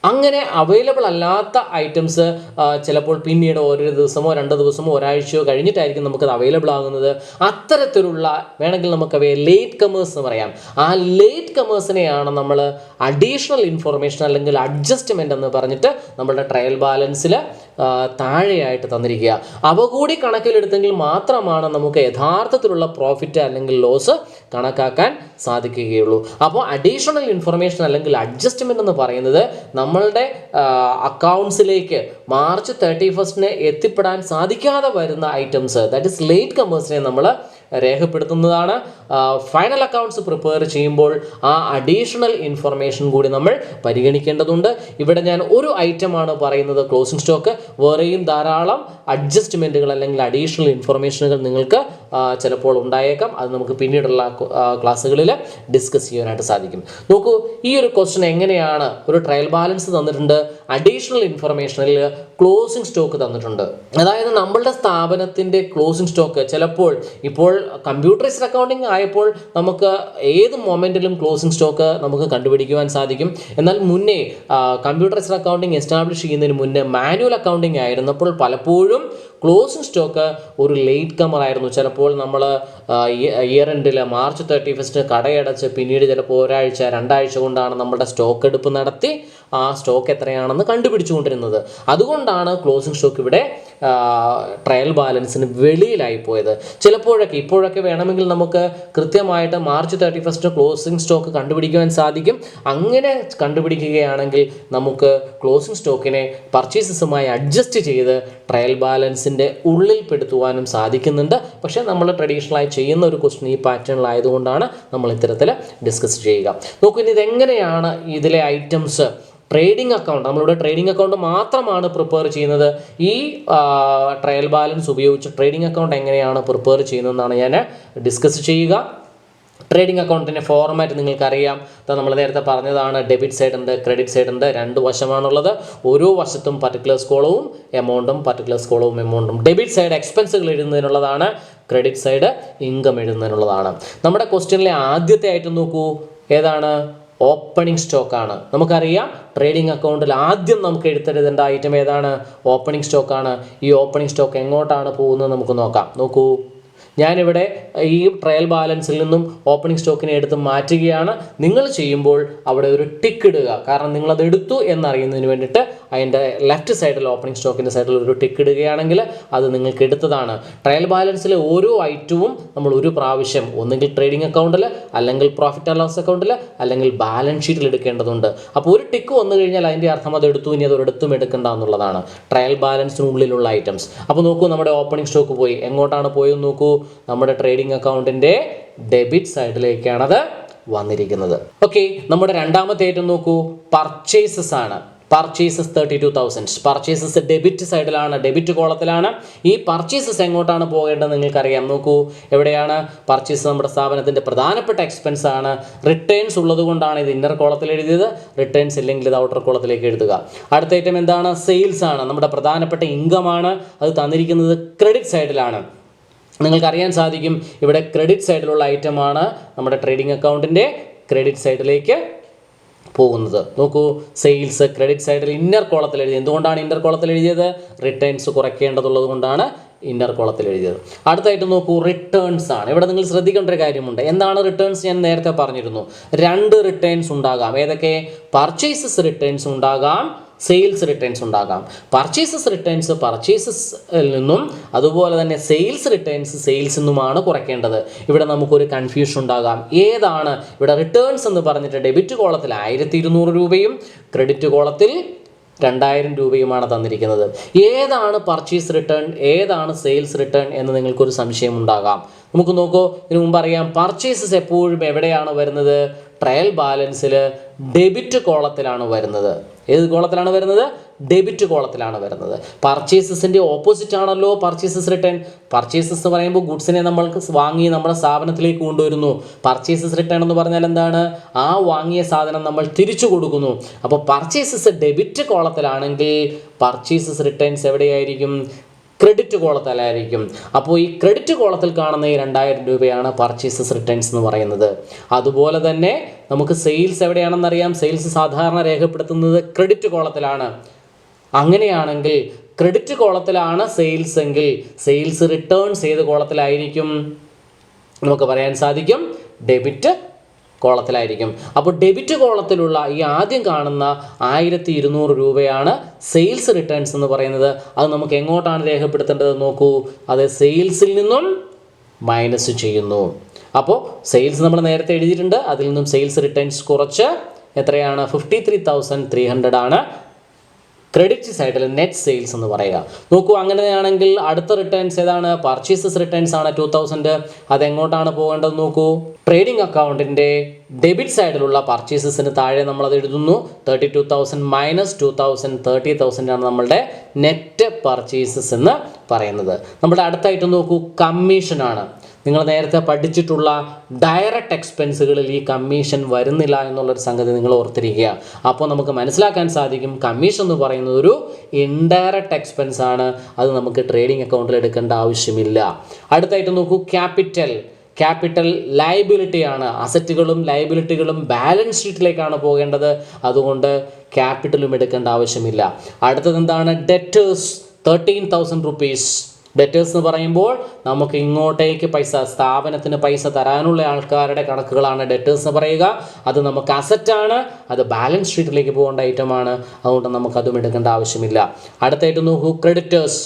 അങ്ങനെ അവൈലബിൾ അല്ലാത്ത ഐറ്റംസ് ചിലപ്പോൾ പിന്നീട് ഒരു ദിവസമോ 2 ദിവസമോ ഒരാഴ്ചയോ കഴിഞ്ഞിട്ടായിരിക്കും നമുക്കത് അവൈലബിൾ ആകുന്നത്. അത്തരത്തിലുള്ള വേണമെങ്കിൽ നമുക്കവയെ ലേറ്റ് കമേഴ്സ് എന്ന് പറയാം. ആ ലേറ്റ് കമേഴ്സിനെയാണ് നമ്മൾ അഡീഷണൽ ഇൻഫർമേഷൻ അല്ലെങ്കിൽ അഡ്ജസ്റ്റ്മെൻ്റ് എന്ന് പറഞ്ഞിട്ട് നമ്മളുടെ ട്രയൽ ബാലൻസിൽ താഴെയായിട്ട് തന്നിരിക്കുക. അവ കൂടി കണക്കിലെടുത്തെങ്കിൽ മാത്രമാണ് നമുക്ക് യഥാർത്ഥത്തിലുള്ള പ്രോഫിറ്റ് അല്ലെങ്കിൽ ലോസ് കണക്കാക്കാൻ സാധിക്കുകയുള്ളൂ. അപ്പോൾ അഡീഷണൽ ഇൻഫർമേഷൻ അല്ലെങ്കിൽ അഡ്ജസ്റ്റ്മെൻ്റ് എന്ന് പറയുന്നത് നമ്മളുടെ അക്കൗണ്ട്സിലേക്ക് March 31 എത്തിപ്പെടാൻ സാധിക്കാതെ വരുന്ന ഐറ്റംസ്, ദാറ്റ് ഇസ് ലേറ്റ് കമേഴ്സിനെ നമ്മൾ രേഖപ്പെടുത്തുന്നതാണ്. ഫൈനൽ അക്കൗണ്ട്സ് പ്രിപ്പയർ ചെയ്യുമ്പോൾ ആ അഡീഷണൽ ഇൻഫർമേഷൻ കൂടി നമ്മൾ പരിഗണിക്കേണ്ടതുണ്ട്. ഇവിടെ ഞാൻ ഒരു ഐറ്റമാണ് പറയുന്നത് ക്ലോസിംഗ് സ്റ്റോക്ക്. വേറെയും ധാരാളം അഡ്ജസ്റ്റ്മെൻറ്റുകൾ അല്ലെങ്കിൽ അഡീഷണൽ ഇൻഫർമേഷനുകൾ നിങ്ങൾക്ക് ചിലപ്പോൾ ഉണ്ടായേക്കാം. അത് നമുക്ക് പിന്നീടുള്ള ക്ലാസ്സുകളിൽ ഡിസ്കസ് ചെയ്യാനായിട്ട് സാധിക്കും. നോക്കൂ, ഈ ഒരു ക്വസ്റ്റ്യൻ എങ്ങനെയാണ്, ഒരു ട്രയൽ ബാലൻസ് തന്നിട്ടുണ്ട്, അഡീഷണൽ ഇൻഫർമേഷനിൽ ക്ലോസിംഗ് സ്റ്റോക്ക് തന്നിട്ടുണ്ട്. അതായത് നമ്മളുടെ സ്ഥാപനത്തിൻ്റെ ക്ലോസിംഗ് സ്റ്റോക്ക് ചിലപ്പോൾ ഇപ്പോൾ കമ്പ്യൂട്ടറൈസ്ഡ് അക്കൗണ്ടിങ് ആയപ്പോൾ നമുക്ക് ഏത് മൊമെൻറ്റിലും ക്ലോസിംഗ് സ്റ്റോക്ക് നമുക്ക് കണ്ടുപിടിക്കുവാൻ സാധിക്കും. എന്നാൽ മുന്നേ കമ്പ്യൂട്ടറൈസ്ഡ് അക്കൗണ്ടിങ് എസ്റ്റാബ്ലിഷ് ചെയ്യുന്നതിന് മുന്നേ മാനുവൽ അക്കൗണ്ടിങ് ആയിരുന്നപ്പോൾ പലപ്പോഴും ക്ലോസിംഗ് സ്റ്റോക്ക് ഒരു ലേറ്റ് കമർ ആയിരുന്നു. ചിലപ്പോൾ നമ്മൾ ഇയർ എൻഡിൽ മാർച്ച് 31 കടയടച്ച് പിന്നീട് ചിലപ്പോൾ ഒരാഴ്ച 2 ആഴ്ച കൊണ്ടാണ് നമ്മുടെ സ്റ്റോക്ക് എടുപ്പ് നടത്തി ആ സ്റ്റോക്ക് എത്രയാണെന്ന് കണ്ടുപിടിച്ചുകൊണ്ടിരുന്നത്. അതുകൊണ്ടാണ് ക്ലോസിംഗ് സ്റ്റോക്ക് ഇവിടെ ട്രയൽ ബാലൻസിന് വെളിയിലായി പോയത്. ചിലപ്പോഴൊക്കെ ഇപ്പോഴൊക്കെ വേണമെങ്കിൽ നമുക്ക് കൃത്യമായിട്ട് മാർച്ച് 31 ക്ലോസിംഗ് സ്റ്റോക്ക് കണ്ടുപിടിക്കുവാൻ സാധിക്കും. അങ്ങനെ കണ്ടുപിടിക്കുകയാണെങ്കിൽ നമുക്ക് ക്ലോസിംഗ് സ്റ്റോക്കിനെ പർച്ചേസസുമായി അഡ്ജസ്റ്റ് ചെയ്ത് ട്രയൽ ബാലൻസിൻ്റെ ഉള്ളിൽപ്പെടുത്തുവാനും സാധിക്കുന്നുണ്ട്. പക്ഷേ നമ്മൾ ട്രഡീഷണലായി ചെയ്യുന്ന ഒരു ക്വസ്റ്റ്യൻ ഈ പാറ്റേണിലായതുകൊണ്ടാണ് നമ്മൾ ഇത്തരത്തിൽ ഡിസ്കസ് ചെയ്യുക. നോക്കൂ, ഇനി ഇതെങ്ങനെയാണ് ഇതിലെ ഐറ്റംസ് ട്രേഡിംഗ് അക്കൗണ്ട്, നമ്മളിവിടെ ട്രേഡിംഗ് അക്കൗണ്ട് മാത്രമാണ് പ്രിപ്പയർ ചെയ്യുന്നത്. ഈ ട്രയൽ ബാലൻസ് ഉപയോഗിച്ച് ട്രേഡിംഗ് അക്കൗണ്ട് എങ്ങനെയാണ് പ്രിപ്പയർ ചെയ്യുന്നതെന്നാണ് ഞാൻ ഡിസ്കസ് ചെയ്യുക. ട്രേഡിംഗ് അക്കൗണ്ടിൻ്റെ ഫോർമാറ്റ് നിങ്ങൾക്കറിയാം. നമ്മൾ നേരത്തെ പറഞ്ഞതാണ്, ഡെബിറ്റ് സൈഡ് ഉണ്ട്, ക്രെഡിറ്റ് സൈഡ് ഉണ്ട്. 2 വശമാണുള്ളത്. ഓരോ വശത്തും പർട്ടിക്കുലേഴ്സ് കോളവും എമൗണ്ടും, പർട്ടിക്കുലേഴ്സ് കോളവും എമൗണ്ടും. ഡെബിറ്റ് സൈഡ് എക്സ്പെൻസുകൾ എഴുതുന്നതിനുള്ളതാണ്, ക്രെഡിറ്റ് സൈഡ് ഇൻകം എഴുതുന്നതിനുള്ളതാണ്. നമ്മുടെ ക്വസ്റ്റ്യനിലെ ആദ്യത്തെ ഐറ്റം നോക്കൂ, ഏതാണ്? ഓപ്പണിംഗ് സ്റ്റോക്കാണ്. നമുക്കറിയാം ട്രേഡിംഗ് അക്കൗണ്ടിൽ ആദ്യം നമുക്ക് എടുത്തെഴുതേണ്ട ഐറ്റം ഏതാണ്? ഓപ്പണിംഗ് സ്റ്റോക്കാണ്. ഈ ഓപ്പണിംഗ് സ്റ്റോക്ക് എങ്ങോട്ടാണ് പോകുന്നത് നമുക്ക് നോക്കാം. നോക്കൂ, ഞാനിവിടെ ഈ ട്രയൽ ബാലൻസിൽ നിന്നും ഓപ്പണിംഗ് സ്റ്റോക്കിനെ എടുത്ത് മാറ്റുകയാണ്. നിങ്ങൾ ചെയ്യുമ്പോൾ അവിടെ ഒരു ടിക്ക് ഇടുക. കാരണം നിങ്ങളത് എടുത്തു എന്നറിയുന്നതിന് വേണ്ടിയിട്ട് അതിൻ്റെ ലെഫ്റ്റ് സൈഡിൽ ഓപ്പണിംഗ് സ്റ്റോക്കിൻ്റെ സൈഡിൽ ഒരു ടിക്ക് ഇടുകയാണെങ്കിൽ അത് നിങ്ങൾക്ക് എടുത്തതാണ്. ട്രയൽ ബാലൻസിലെ ഓരോ ഐറ്റവും നമ്മൾ ഒരു പ്രാവശ്യം ഒന്നുകിൽ ട്രേഡിംഗ് അക്കൗണ്ടിൽ, അല്ലെങ്കിൽ പ്രോഫിറ്റ് ആൻഡ് ലോസ് അക്കൗണ്ടിൽ, അല്ലെങ്കിൽ ബാലൻസ് ഷീറ്റിൽ എടുക്കേണ്ടതുണ്ട്. അപ്പോൾ ഒരു ടിക്ക് വന്നു കഴിഞ്ഞാൽ അതിൻ്റെ അർത്ഥം അത് എടുത്തു, ഇനി അത് ഒരിടത്തും എടുക്കേണ്ട എന്നുള്ളതാണ്. ട്രയൽ ബാലൻസിനുള്ളിലുള്ള ഐറ്റംസ്. അപ്പോൾ നോക്കൂ, നമ്മുടെ ഓപ്പണിംഗ് സ്റ്റോക്ക് പോയി. എങ്ങോട്ടാണ് പോയെന്ന് നോക്കൂ, നമ്മുടെ ട്രേഡിംഗ് അക്കൗണ്ടിൻ്റെ ഡെബിറ്റ് സൈഡിലേക്കാണത് വന്നിരിക്കുന്നത്. ഓക്കെ, നമ്മുടെ രണ്ടാമത്തെ ഐറ്റം നോക്കൂ, പർച്ചേസസ് ആണ്. പർച്ചേസസ് 32,000. പർച്ചേസസ് ഡെബിറ്റ് സൈഡിലാണ്, ഡെബിറ്റ് കോളത്തിലാണ്. ഈ പർച്ചേസസ് എങ്ങോട്ടാണ് പോകേണ്ടത് നിങ്ങൾക്കറിയാം. നോക്കൂ, എവിടെയാണ് പർച്ചേസ്? നമ്മുടെ സ്ഥാപനത്തിൻ്റെ പ്രധാനപ്പെട്ട എക്സ്പെൻസ് ആണ്. റിട്ടേൺസ് ഉള്ളത് കൊണ്ടാണ് ഇത് ഇന്നർ കോളത്തിൽ എഴുതിയത്. റിട്ടേൺസ് ഇല്ലെങ്കിൽ ഇത് ഔട്ടർ കോളത്തിലേക്ക് എഴുതുക. അടുത്ത ഐറ്റം എന്താണ്? സെയിൽസ് ആണ്. നമ്മുടെ പ്രധാനപ്പെട്ട ഇൻകം ആണ്. അത് തന്നിരിക്കുന്നത് ക്രെഡിറ്റ് സൈഡിലാണ്. നിങ്ങൾക്കറിയാൻ സാധിക്കും ഇവിടെ ക്രെഡിറ്റ് സൈഡിലുള്ള ഐറ്റമാണ് നമ്മുടെ ട്രേഡിംഗ് അക്കൗണ്ടിൻ്റെ ക്രെഡിറ്റ് സൈഡിലേക്ക് പോകുന്നത്. നോക്കൂ, സെയിൽസ് ക്രെഡിറ്റ് സൈഡിൽ ഇന്നർ കോളത്തിൽ എഴുതി. എന്തുകൊണ്ടാണ് ഇന്നർ കോളത്തിൽ എഴുതിയത്? റിട്ടേൺസ് കുറയ്ക്കേണ്ടതുള്ളത് കൊണ്ടാണ് ഇന്നർ കോളത്തിൽ എഴുതിയത്. അടുത്തായിട്ട് നോക്കൂ, റിട്ടേൺസ് ആണ്. ഇവിടെ നിങ്ങൾ ശ്രദ്ധിക്കേണ്ട ഒരു കാര്യമുണ്ട്. എന്താണ് റിട്ടേൺസ്? ഞാൻ നേരത്തെ പറഞ്ഞിരുന്നു, 2 റിട്ടേൺസ് ഉണ്ടാകാം. ഏതൊക്കെ? പർച്ചേസസ് റിട്ടേൺസ് ഉണ്ടാകാം, സെയിൽസ് റിട്ടേൺസ് ഉണ്ടാകാം. പർച്ചേസസ് റിട്ടേൺസ് പർച്ചേസസിൽ നിന്നും, അതുപോലെ തന്നെ സെയിൽസ് റിട്ടേൺസ് സെയിൽസിൽ നിന്നുമാണ് കുറയ്ക്കേണ്ടത്. ഇവിടെ നമുക്കൊരു കൺഫ്യൂഷൻ ഉണ്ടാകാം. ഏതാണ് ഇവിടെ റിട്ടേൺസ് എന്ന് പറഞ്ഞിട്ട് ഡെബിറ്റ് കോളത്തിൽ 1200 രൂപയും ക്രെഡിറ്റ് കോളത്തിൽ 2000 രൂപയുമാണ് തന്നിരിക്കുന്നത്. ഏതാണ് പർച്ചേസ് റിട്ടേൺ, ഏതാണ് സെയിൽസ് റിട്ടേൺ എന്ന് നിങ്ങൾക്കൊരു സംശയം ഉണ്ടാകാം. നമുക്ക് നോക്കൂ, ഇതിനു മുമ്പ് അറിയാം, പർച്ചേസസ് എപ്പോഴും എവിടെയാണ് വരുന്നത്? ട്രയൽ ബാലൻസിൽ ഡെബിറ്റ് കോളത്തിലാണ് വരുന്നത്. ഏത് കോളത്തിലാണ് വരുന്നത്? ഡെബിറ്റ് കോളത്തിലാണ് വരുന്നത്. പർച്ചേസസിൻ്റെ ഓപ്പോസിറ്റ് ആണല്ലോ പർച്ചേസസ് റിട്ടേൺ. പർച്ചേസസ് എന്ന് പറയുമ്പോൾ ഗുഡ്സിനെ നമ്മൾക്ക് വാങ്ങി നമ്മുടെ സ്ഥാപനത്തിലേക്ക് കൊണ്ടുവരുന്നു. പർച്ചേസസ് റിട്ടേൺ എന്ന് പറഞ്ഞാൽ എന്താണ്? ആ വാങ്ങിയ സാധനം നമ്മൾ തിരിച്ചു കൊടുക്കുന്നു. അപ്പോൾ പർച്ചേസസ് ഡെബിറ്റ് കോളത്തിലാണെങ്കിൽ പർച്ചേസസ് റിട്ടേൺസ് എവിടെയായിരിക്കും? ക്രെഡിറ്റ് കോളത്തിലായിരിക്കും. അപ്പോൾ ഈ ക്രെഡിറ്റ് കോളത്തിൽ കാണുന്ന ഈ 2000 രൂപയാണ് പർച്ചേസസ് റിട്ടേൺസ് എന്ന് പറയുന്നത്. അതുപോലെ തന്നെ നമുക്ക് സെയിൽസ് എവിടെയാണെന്നറിയാം. സെയിൽസ് സാധാരണ രേഖപ്പെടുത്തുന്നത് ക്രെഡിറ്റ് കോളത്തിലാണ്. അങ്ങനെയാണെങ്കിൽ ക്രെഡിറ്റ് കോളത്തിലാണ് സെയിൽസ് എങ്കിൽ സെയിൽസ് റിട്ടേൺസ് ഏത് കോളത്തിലായിരിക്കും? നമുക്ക് പറയാൻ സാധിക്കും ഡെബിറ്റ് കോളത്തിലായിരിക്കും. അപ്പോൾ ഡെബിറ്റ് കോളത്തിലുള്ള ഈ ആദ്യം കാണുന്ന 1200 രൂപയാണ് സെയിൽസ് റിട്ടേൺസ് എന്ന് പറയുന്നത്. അത് നമുക്ക് എങ്ങോട്ടാണ് രേഖപ്പെടുത്തേണ്ടത്? നോക്കൂ, അത് സെയിൽസിൽ നിന്നും മൈനസ് ചെയ്യുന്നു. അപ്പോൾ സെയിൽസ് നമ്മൾ നേരത്തെ എഴുതിയിട്ടുണ്ട്. അതിൽ നിന്നും സെയിൽസ് റിട്ടേൺസ് കുറച്ച് എത്രയാണ്? 53,300 ആണ്. ക്രെഡിറ്റ് സൈഡിൽ നെറ്റ് സെയിൽസ് എന്ന് പറയുക. നോക്കൂ, അങ്ങനെയാണെങ്കിൽ അടുത്ത റിട്ടേൺസ് ഏതാണ്? പർച്ചേസസ് റിട്ടേൺസ് ആണ് 2000. അതെങ്ങോട്ടാണ് പോകേണ്ടത് നോക്കൂ. ട്രേഡിംഗ് അക്കൗണ്ടിൻ്റെ ഡെബിറ്റ് സൈഡിലുള്ള പർച്ചേസസിന് താഴെ നമ്മളത് എഴുതുന്നു. 32,000 മൈനസ് 2,000 30,000 ആണ് നമ്മളുടെ നെറ്റ് പർച്ചേസസ് എന്ന് പറയുന്നത്. നമ്മുടെ അടുത്തായിട്ട് നോക്കൂ, കമ്മീഷനാണ്. നിങ്ങൾ നേരത്തെ പഠിച്ചിട്ടുള്ള ഡയറക്റ്റ് എക്സ്പെൻസുകളിൽ ഈ കമ്മീഷൻ വരുന്നില്ല എന്നുള്ളൊരു സംഗതി നിങ്ങൾ ഓർത്തിരിക്കുക. അപ്പോൾ നമുക്ക് മനസ്സിലാക്കാൻ സാധിക്കും കമ്മീഷൻ എന്ന് പറയുന്നത് ഒരു ഇൻഡയറക്റ്റ് എക്സ്പെൻസ് ആണ്. അത് നമുക്ക് ട്രേഡിംഗ് അക്കൗണ്ടിൽ എടുക്കേണ്ട ആവശ്യമില്ല. അടുത്തായിട്ട് നോക്കൂ, ക്യാപിറ്റൽ ലയബിലിറ്റിയാണ്. അസറ്റുകളും ലയബിലിറ്റികളും ബാലൻസ് ഷീറ്റിലേക്കാണ് പോകേണ്ടത്. അതുകൊണ്ട് ക്യാപിറ്റലും എടുക്കേണ്ട ആവശ്യമില്ല. അടുത്തത് എന്താണ്? Debtors 13,000 rupees. ഡെറ്റേഴ്സ് എന്ന് പറയുമ്പോൾ നമുക്ക് ഇങ്ങോട്ടേക്ക് പൈസ, സ്ഥാപനത്തിന് പൈസ തരാനുള്ള ആൾക്കാരുടെ കണക്കുകളാണ് ഡെറ്റേഴ്സ് എന്ന് പറയുക. അത് നമുക്ക് അസറ്റാണ്, അത് ബാലൻസ് ഷീറ്റിലേക്ക് പോകേണ്ട ഐറ്റമാണ്. അതുകൊണ്ട് നമുക്കതും എടുക്കേണ്ട ആവശ്യമില്ല. അടുത്തായിട്ട് നോക്കൂ, ക്രെഡിറ്റേഴ്സ്.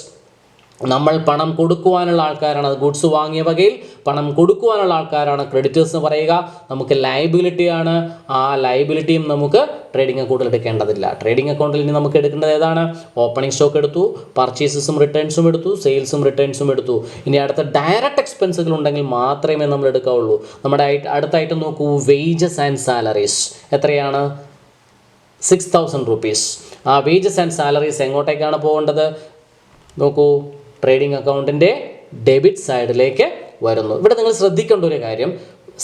നമ്മൾ പണം കൊടുക്കുവാനുള്ള ആൾക്കാരാണ്. അത് ഗുഡ്സ് വാങ്ങിയ വകയിൽ പണം കൊടുക്കുവാനുള്ള ആൾക്കാരാണ് ക്രെഡിറ്റേഴ്സ് എന്ന് പറയുക. നമുക്ക് ലയബിലിറ്റിയാണ്. ആ ലയബിലിറ്റിയും നമുക്ക് ട്രേഡിംഗ് അക്കൗണ്ടിൽ എടുക്കേണ്ടതില്ല. ട്രേഡിംഗ് അക്കൗണ്ടിൽ ഇനി നമുക്ക് എടുക്കേണ്ടത് ഏതാണ്? ഓപ്പണിംഗ് സ്റ്റോക്ക് എടുത്തു, പർച്ചേസസും റിട്ടേൺസും എടുത്തു, സെയിൽസും റിട്ടേൺസും എടുത്തു. ഇനി അടുത്ത ഡയറക്റ്റ് എക്സ്പെൻസുകൾ ഉണ്ടെങ്കിൽ മാത്രമേ നമ്മൾ എടുക്കാവുള്ളൂ. നമ്മുടെ അടുത്തായിട്ട് നോക്കൂ, വേജസ് ആൻഡ് സാലറീസ്. എത്രയാണ്? 6,000 റുപ്പീസ്. ആ വേജസ് ആൻഡ് സാലറീസ് എങ്ങോട്ടേക്കാണ് പോകേണ്ടത്? നോക്കൂ, ട്രേഡിംഗ് അക്കൗണ്ടിൻ്റെ ഡെബിറ്റ് സൈഡിലേക്ക് വരുന്നു. ഇവിടെ നിങ്ങൾ ശ്രദ്ധിക്കേണ്ട ഒരു കാര്യം,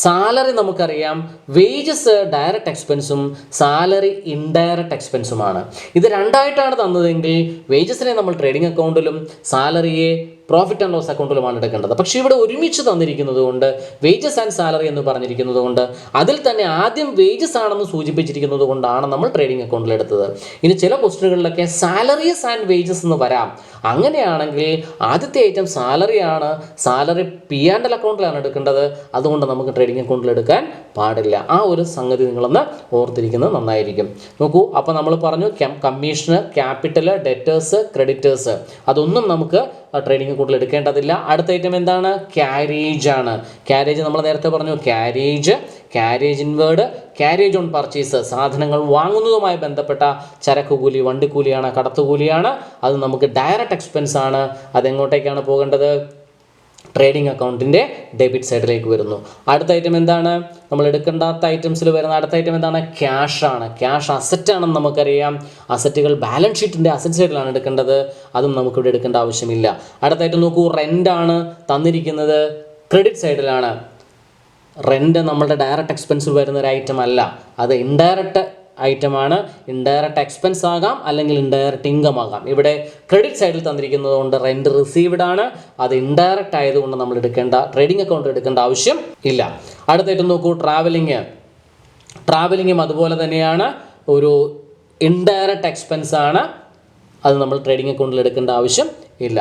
സാലറി നമുക്കറിയാം വേജസ് ഡയറക്റ്റ് എക്സ്പെൻസും സാലറി ഇൻഡയറക്റ്റ് എക്സ്പെൻസുമാണ്. ഇത് രണ്ടായിട്ടാണ് തന്നതെങ്കിൽ വേജസിനെ നമ്മൾ ട്രേഡിംഗ് അക്കൗണ്ടിലും സാലറിയെ പ്രോഫിറ്റ് ആൻഡ് ലോസ് അക്കൗണ്ടിലുമാണ് എടുക്കേണ്ടത്. പക്ഷേ ഇവിടെ ഒരുമിച്ച് തന്നിരിക്കുന്നത് കൊണ്ട് വേജസ് ആൻഡ് സാലറി എന്ന് പറഞ്ഞിരിക്കുന്നത് കൊണ്ട് അതിൽ തന്നെ ആദ്യം വേജസ് ആണെന്ന് സൂചിപ്പിച്ചിരിക്കുന്നത് കൊണ്ടാണ് നമ്മൾ ട്രേഡിംഗ് അക്കൗണ്ടിൽ എടുത്തത്. ഇനി ചില ക്വസ്റ്റ്യനുകളിലൊക്കെ സാലറീസ് ആൻഡ് വേജസ് എന്ന് വരാം. അങ്ങനെയാണെങ്കിൽ ആദ്യത്തെ ഐറ്റം സാലറിയാണ്, സാലറി പി ആൻഡ് എൽ അക്കൗണ്ടിലാണ് എടുക്കേണ്ടത്. അതുകൊണ്ട് നമുക്ക് ട്രേഡിംഗ് അക്കൗണ്ടിൽ എടുക്കാൻ പാടില്ല. ആ ഒരു സംഗതി നിങ്ങളൊന്ന് ഓർത്തിരിക്കുന്നത് നന്നായിരിക്കും. നോക്കൂ, അപ്പോൾ നമ്മൾ പറഞ്ഞു കമ്മീഷന്, ക്യാപിറ്റൽ, ഡെറ്റേഴ്സ്, ക്രെഡിറ്റേഴ്സ് അതൊന്നും നമുക്ക് ട്രേഡിംഗ് അക്കൗണ്ടിൽ എടുക്കേണ്ടതില്ല. അടുത്ത ഐറ്റം എന്താണ്? ക്യാരേജ് ആണ്. ക്യാരേജ് നമ്മൾ നേരത്തെ പറഞ്ഞു, carriage inward, carriage on purchase, സാധനങ്ങൾ വാങ്ങുന്നതുമായി ബന്ധപ്പെട്ട ചരക്ക് കൂലി, വണ്ടിക്കൂലിയാണ്, കടത്തുകൂലിയാണ്. അത് നമുക്ക് ഡയറക്റ്റ് എക്സ്പെൻസ് ആണ്. അതെങ്ങോട്ടേക്കാണ് പോകേണ്ടത്? ട്രേഡിംഗ് അക്കൗണ്ടിൻ്റെ ഡെബിറ്റ് സൈഡിലേക്ക് വരുന്നു. അടുത്ത ഐറ്റം എന്താണ്? നമ്മൾ എടുക്കേണ്ടാത്ത ഐറ്റംസിൽ വരുന്ന അടുത്ത ഐറ്റം എന്താണ്? ക്യാഷാണ്. ക്യാഷ് അസറ്റാണെന്ന് നമുക്കറിയാം. അസറ്റുകൾ ബാലൻസ് ഷീറ്റിൻ്റെ അസറ്റ് സൈഡിലാണ് എടുക്കേണ്ടത്. അതും നമുക്കിവിടെ എടുക്കേണ്ട ആവശ്യമില്ല. അടുത്തായിട്ട് നോക്കൂ, റെൻ്റാണ് തന്നിരിക്കുന്നത്, ക്രെഡിറ്റ് സൈഡിലാണ്. റെൻ്റ് നമ്മളുടെ ഡയറക്റ്റ് എക്സ്പെൻസിൽ വരുന്ന ഒരു ഐറ്റം അല്ല, അത് ഇൻഡയറക്റ്റ് ഐറ്റമാണ്. ഇൻഡയറക്റ്റ് എക്സ്പെൻസ് ആകാം, അല്ലെങ്കിൽ ഇൻഡയറക്റ്റ് ഇൻകം ആകാം. ഇവിടെ ക്രെഡിറ്റ് സൈഡിൽ തന്നിരിക്കുന്നത് കൊണ്ട് റെൻറ്റ് റിസീവ്ഡ് ആണ്. അത് ഇൻഡയറക്റ്റ് ആയതുകൊണ്ട് നമ്മൾ ട്രേഡിംഗ് അക്കൗണ്ട് എടുക്കേണ്ട ആവശ്യം ഇല്ല. അടുത്തായിട്ട് നോക്കൂ, ട്രാവലിങ്ങും അതുപോലെ തന്നെയാണ്, ഒരു ഇൻഡയറക്റ്റ് എക്സ്പെൻസ് ആണ്. അത് നമ്മൾ ട്രേഡിംഗ് അക്കൗണ്ടിൽ എടുക്കേണ്ട ആവശ്യം ഇല്ല.